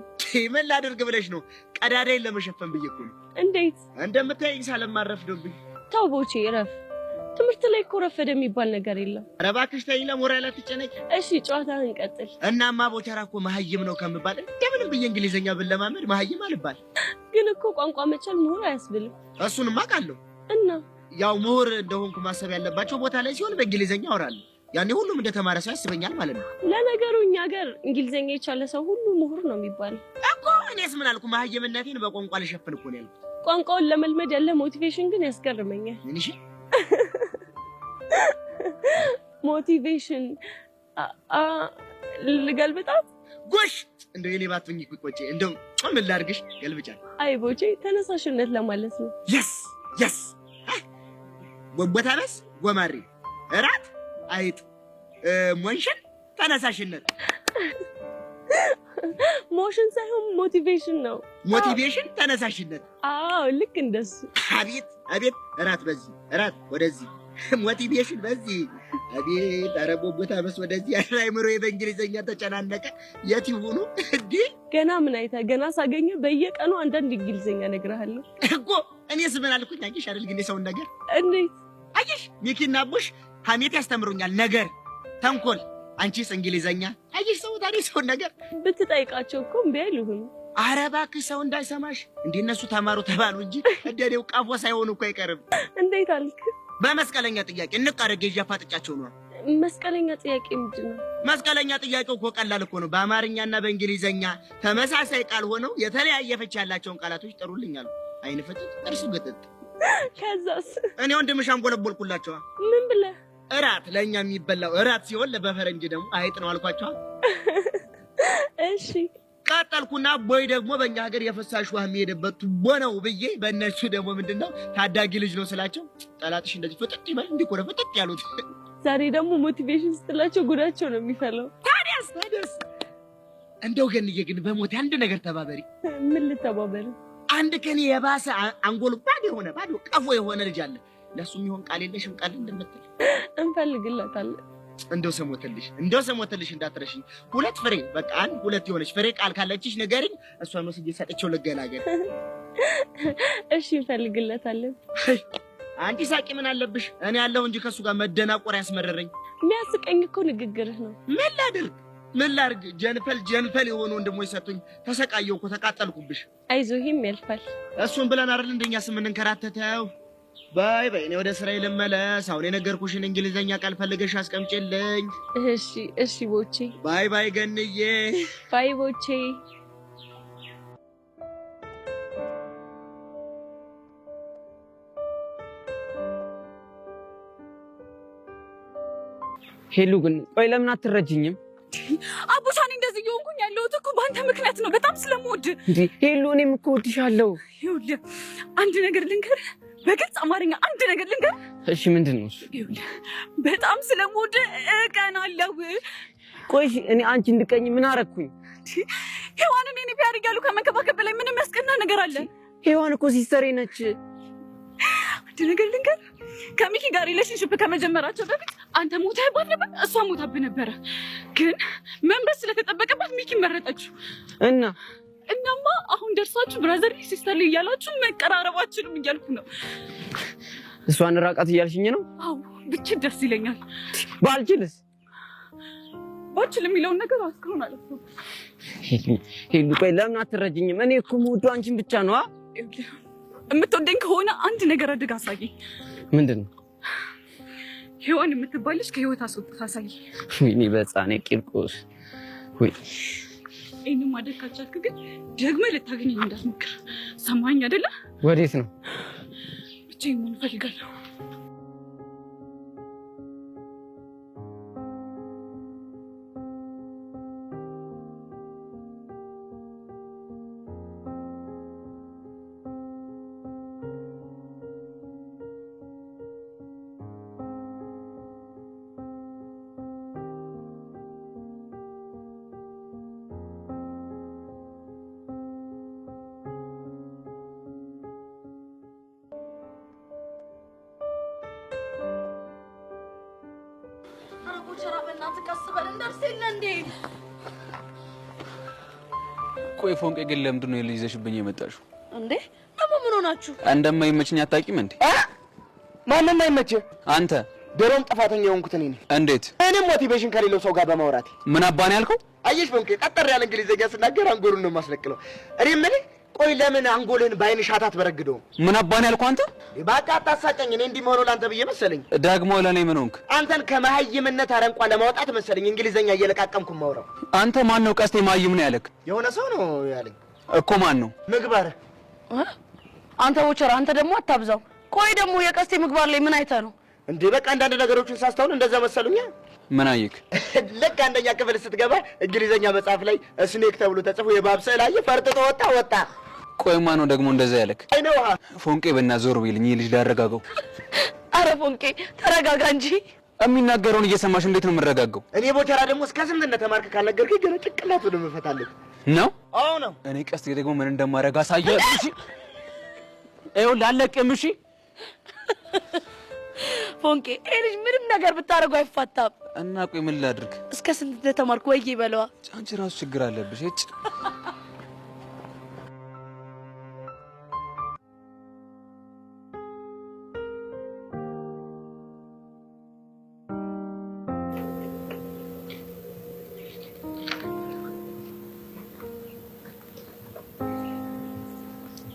ምን ላደርግ ብለሽ ነው? ቀዳዳዬን ለመሸፈን ብዬ እኮ ነው። እንዴት? እንደምታየኝ ሳለማረፍዶብኝ። ተው ቦቼ ረፍ። ትምህርት ላይ እኮ ረፈደ የሚባል ነገር የለም። ኧረ እባክሽ ተይኝ፣ ለሞራል አትጨነቂ። እሺ ጨዋታህን ቀጥል። እናማ ቦቸራ እኮ መሀይም ነው ከምባል እንደምንም ብዬ እንግሊዝኛ ብለማመድ መሀይም አልባል። ግን እኮ ቋንቋ መቻል ምሁር አያስብልም። እሱንማ አውቃለሁ። እና ያው ምሁር እንደሆንኩ ማሰብ ያለባቸው ቦታ ላይ ሲሆን በእንግሊዝኛ አወራለሁ። ያኔ ሁሉም እንደተማረ ሰው ያስበኛል ማለት ነው። ለነገሩ እኛ ሀገር እንግሊዝኛ የቻለ ሰው ሁሉ ምሁር ነው የሚባለው እኮ። እኔስ ምን አልኩ? መሀይምነቴን በቋንቋ ልሸፍን እኮ ነው ያልኩት። ቋንቋውን ለመልመድ ያለ ሞቲቬሽን ግን ያስገርመኛል። እሺ ሞቲቬሽን ልገልብጣት? ጎሽ፣ እንደው የኔ ባትሆኚ ቁጭ እንደው ምን ላድርግሽ? ገልብጫል። አይ ቦቼ፣ ተነሳሽነት ለማለት ነው። የስ ጎበታበስ ጎማሪ እራት አይጥ ሞንሽን ተነሳሽነት ሞሽን ሳይሆን ሞቲቬሽን ነው ሞቲቬሽን ተነሳሽነት አዎ ልክ እንደሱ አቤት እራት በዚህ እራት ወደዚህ ሞቲቬሽን በዚህ አቤት ጎበታበስ ወደዚህ አይምሮ በእንግሊዘኛ ተጨናነቀ የት ይሁኑ እንዴ ገና ምን አይታ ገና ሳገኘ በየቀኑ አንዳንድ እንግሊዘኛ ነግረሃለሁ እኮ እኔስ ምን አልኩኝ አንቺ አይደል ግን የሰውን ነገር እንዴት አየሽ ሚኪና አቡሽ ሀሜት ያስተምሩኛል ነገር ተንኮል አንቺስ እንግሊዘኛ አየሽ ሰው ታዲያ ሰው ነገር ብትጠይቃቸው እኮ እምቢ አይሉህም ኧረ እባክህ ሰው እንዳይሰማሽ እንዴ እነሱ ተማሩ ተባሉ እንጂ እንደኔው ቀፎ ሳይሆኑ እኮ አይቀርም እንዴት አልክ በመስቀለኛ ጥያቄ እንቀረገ ይያፋጥጫቸው ነው መስቀለኛ ጥያቄ ምንድነው መስቀለኛ ጥያቄው እኮ ቀላል እኮ ነው በአማርኛና በእንግሊዘኛ ተመሳሳይ ቃል ሆነው የተለያየ ፍቺ ያላቸውን ቃላቶች ጠሩልኛል አይን ፍጥጥ ጥርስ ግጥጥ ከዛስ እኔ ወንድምሽ አንጎለቦልኩላቸው ምን ብለህ እራት ለኛ የሚበላው እራት ሲሆን ለበፈረንጅ ደግሞ አይጥ ነው አልኳቸው እሺ ቀጠልኩና ቦይ ደግሞ በእኛ ሀገር የፈሳሽ ውሃ የሚሄድበት ቱቦ ነው ብዬ በእነሱ ደግሞ ምንድነው ታዳጊ ልጅ ነው ስላቸው ጠላትሽ እንደዚህ ፍጥጥ ይበል እንዲኮረ ፍጥጥ ያሉት ዛሬ ደግሞ ሞቲቬሽን ስትላቸው ጉዳቸው ነው የሚፈለው ታዲያስ እንደው ገንዬ ግን በሞት አንድ ነገር ተባበሪ ምን ልተባበሪ አንድ ከኔ የባሰ አንጎል ባዶ የሆነ ባዶ ቀፎ የሆነ ልጅ አለ ለሱም ይሆን ቃል የለሽም ቃል እንደምትል እንፈልግለታለን እንደው ሰሞተልሽ እንዳትረሺኝ ሁለት ፍሬ በቃ አንድ ሁለት የሆነች ፍሬ ቃል ካለችሽ ንገሪኝ እሷን ነው ስጄ ሰጥቼው ልገላገል እሺ እንፈልግለታለን አንቺ ሳቂ ምን አለብሽ እኔ ያለው እንጂ ከሱ ጋር መደናቆር ያስመረረኝ የሚያስቀኝ እኮ ንግግርህ ነው ምን ላድርግ ጀንፈል የሆኑ ወንድሞች ሰጡኝ ተሰቃየው እኮ ተቃጠልኩብሽ አይዞህም ያልፋል እሱን ብለን አይደል እንደኛ ስምን እንከራተተው ባይ እኔ ወደ ስራዬ ልመለስ አሁን የነገርኩሽን እንግሊዘኛ ቃል ፈልገሽ አስቀምጪልኝ እሺ ቦቼ ባይ ገንዬ ባይ ቦቼ ሄሉ ግን ቆይ ለምን አትረጅኝም አቡሻን እንደዚህ ይሆንኩኝ ያለሁት እኮ በአንተ ምክንያት ነው በጣም ስለምወድ እንዴ ሄሉ እኔም እኮ እወድሻለሁ ይኸውልህ አንድ ነገር ልንገር በግልጽ አማርኛ አንድ ነገር ልንገር እሺ ምንድነው እሱ በጣም ስለምወድ እቀናለሁ ቆይ እኔ አንቺ እንድቀኝ ምን አረኩኝ ሄዋን እኔ ቢያር ይጋሉ ከመንከባከብ በላይ ምንም ያስቀና ነገር አለ ሄዋን እኮ ሲስተሬ ነች አንድ ነገር ልንገር ከሚኪ ጋር ሪሌሽንሺፕ ከመጀመራቸው በፊት አንተ ሞተህባት ነበር እሷ ሞታብህ ነበረ ግን መንበስ ስለተጠበቀባት ሚኪ መረጠችው እናማ አሁን ደርሳችሁ ብራዘር ሲስተር እያላችሁ መቀራረባችሁንም እያልኩ ነው እሷን ራቃት እያልሽኝ ነው አዎ ብቻ ደስ ይለኛል ባልችልስ ባልችል የሚለውን ነገር አስከውን አለፈ ሄሉ ቆይ ለምን አትረጅኝም እኔ እኮ የምወደው አንቺን ብቻ ነው የምትወደኝ ከሆነ አንድ ነገር አድርግ አሳየኝ ምንድነው ሄዋን የምትባልሽ ከህይወት አስወጥታ አሳየኝ ወይኔ በጻኔ ቂርቆስ ወይ እኔም ማደካቻልክ ግን ደግሞ ልታገኘኝ እንዳትሞክር ሰማኝ አይደለ ወዴት ነው ብቻዬን መሆን እፈልጋለሁ ቆይ ፎንቄ ግን ለምንድን ነው ይዘሽብኝ የመጣሽው እንዴ ደግሞ ምን ሆናችሁ እንደማይመችኝ አታውቂም እንዴ ማንንም አይመችህ አንተ ድሮም ጥፋተኛ የሆንኩት እኔ ነኝ እንዴት እኔም ሞቲቬሽን ከሌለው ሰው ጋር በማውራት ምን አባን ያልከው አየሽ ፎንቄ ጠጠር ያለ እንግሊዘኛ ስናገር አንጎሉን ነው ማስለቅለው እኔ ምን ቆይ ለምን አንጎልህን ባይን ሻታት በረግደው ምን አባን ያልከው አንተ በቃ አታሳቀኝ እኔ እንዲህ መሆኑ ላንተ ብዬ መሰለኝ ደግሞ ለኔ ምን ሆንክ አንተን ከመሀይምነት አረንቋ ለማውጣት መሰለኝ እንግሊዘኛ እየለቃቀምኩ ማውራው አንተ ማን ነው ቀስቴ ማይም ነው ያለክ የሆነ ሰው ነው ያለኝ እኮ ማን ነው ምግባር አንተ ወቸራ አንተ ደግሞ አታብዛው ቆይ ደግሞ የቀስቴ ምግባር ላይ ምን አይተህ ነው እንዴ በቃ አንዳንድ ነገሮችን ሳስተውል እንደዛ መሰሉኛ ምን አየክ ልክ አንደኛ ክፍል ስትገባ እንግሊዘኛ መጽሐፍ ላይ ስኔክ ተብሎ ተጽፎ የባብ ስዕል አየህ ፈርጥጦ ወጣ ቆይ ማን ነው ደግሞ እንደዛ ያለክ አይነው ፎንቄ በእና ዞር ቢልኝ ልጅ ዳረጋገው ኧረ ፎንቄ ተረጋጋ እንጂ። የሚናገረውን እየሰማሽ እንዴት ነው የምረጋጋው? እኔ ቦቸራ ደግሞ እስከ ስንት እንደተማርክ ካልነገርከኝ ገና ጭቅላቱን ነው የምፈታለት ነው። አዎ ነው። እኔ ቀስ ደግሞ ምን እንደማደርግ አሳየው። እሺ ይኸውልህ አለቅም። እሺ ፎንቄ ይሄ ልጅ ምንም ነገር ብታረጉ አይፋታም። እና ቆይ ምን ላድርግ? እስከ ስንት እንደተማርኩ ወይ ይበለዋ። አንቺ ራሱ ችግር አለብሽ። እጭ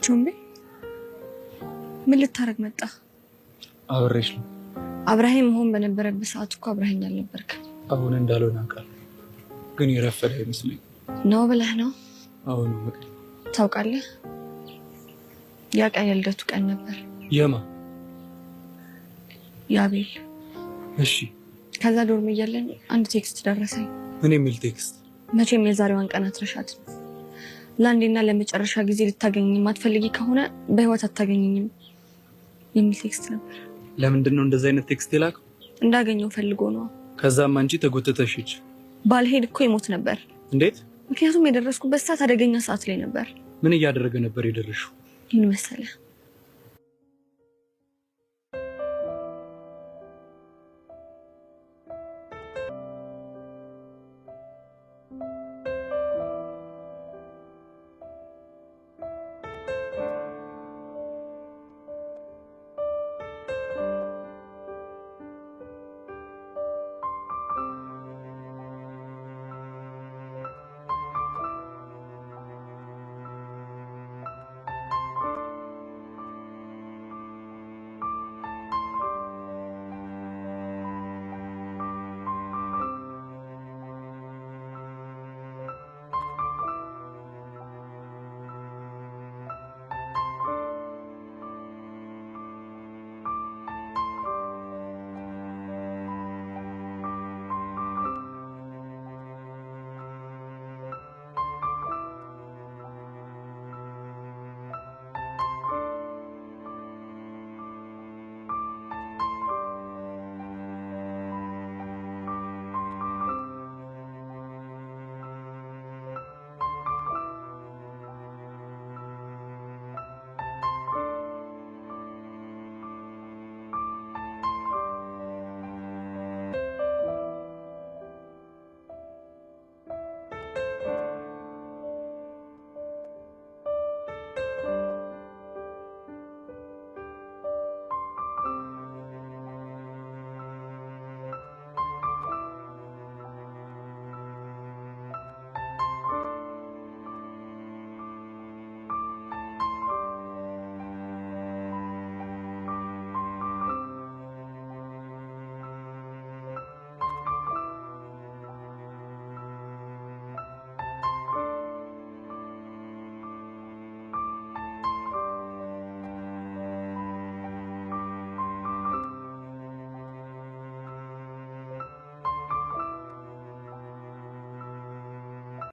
ቹምቤ ምን ልታረግ መጣ? አብሬሽ ነው። አብራሂም መሆን በነበረበት ሰዓት እኮ አብራሂኝ አልነበርክም። አሁን እንዳልሆነ አውቃለሁ፣ ግን የረፈደ አይመስለኝ ነው ብለህ ነው? አሁን ነው። ታውቃለህ፣ ያ ቀን የልደቱ ቀን ነበር። የማ? የአቤል። እሺ። ከዛ ዶርም እያለን አንድ ቴክስት ደረሰኝ። ምን የሚል ቴክስት? መቼም የዛሬዋን ቀን አትረሻትም። ለአንዴና ለመጨረሻ ጊዜ ልታገኘኝ የማትፈልጊ ከሆነ በህይወት አታገኘኝም የሚል ቴክስት ነበር። ለምንድን ነው እንደዛ አይነት ቴክስት የላከው? እንዳገኘው ፈልጎ ነው። ከዛም አንቺ ተጎተተሽ ሂጅ። ባልሄድ እኮ ይሞት ነበር። እንዴት? ምክንያቱም የደረስኩበት ሰዓት አደገኛ ሰዓት ላይ ነበር። ምን እያደረገ ነበር የደረሽው? ምን መሰለህ፣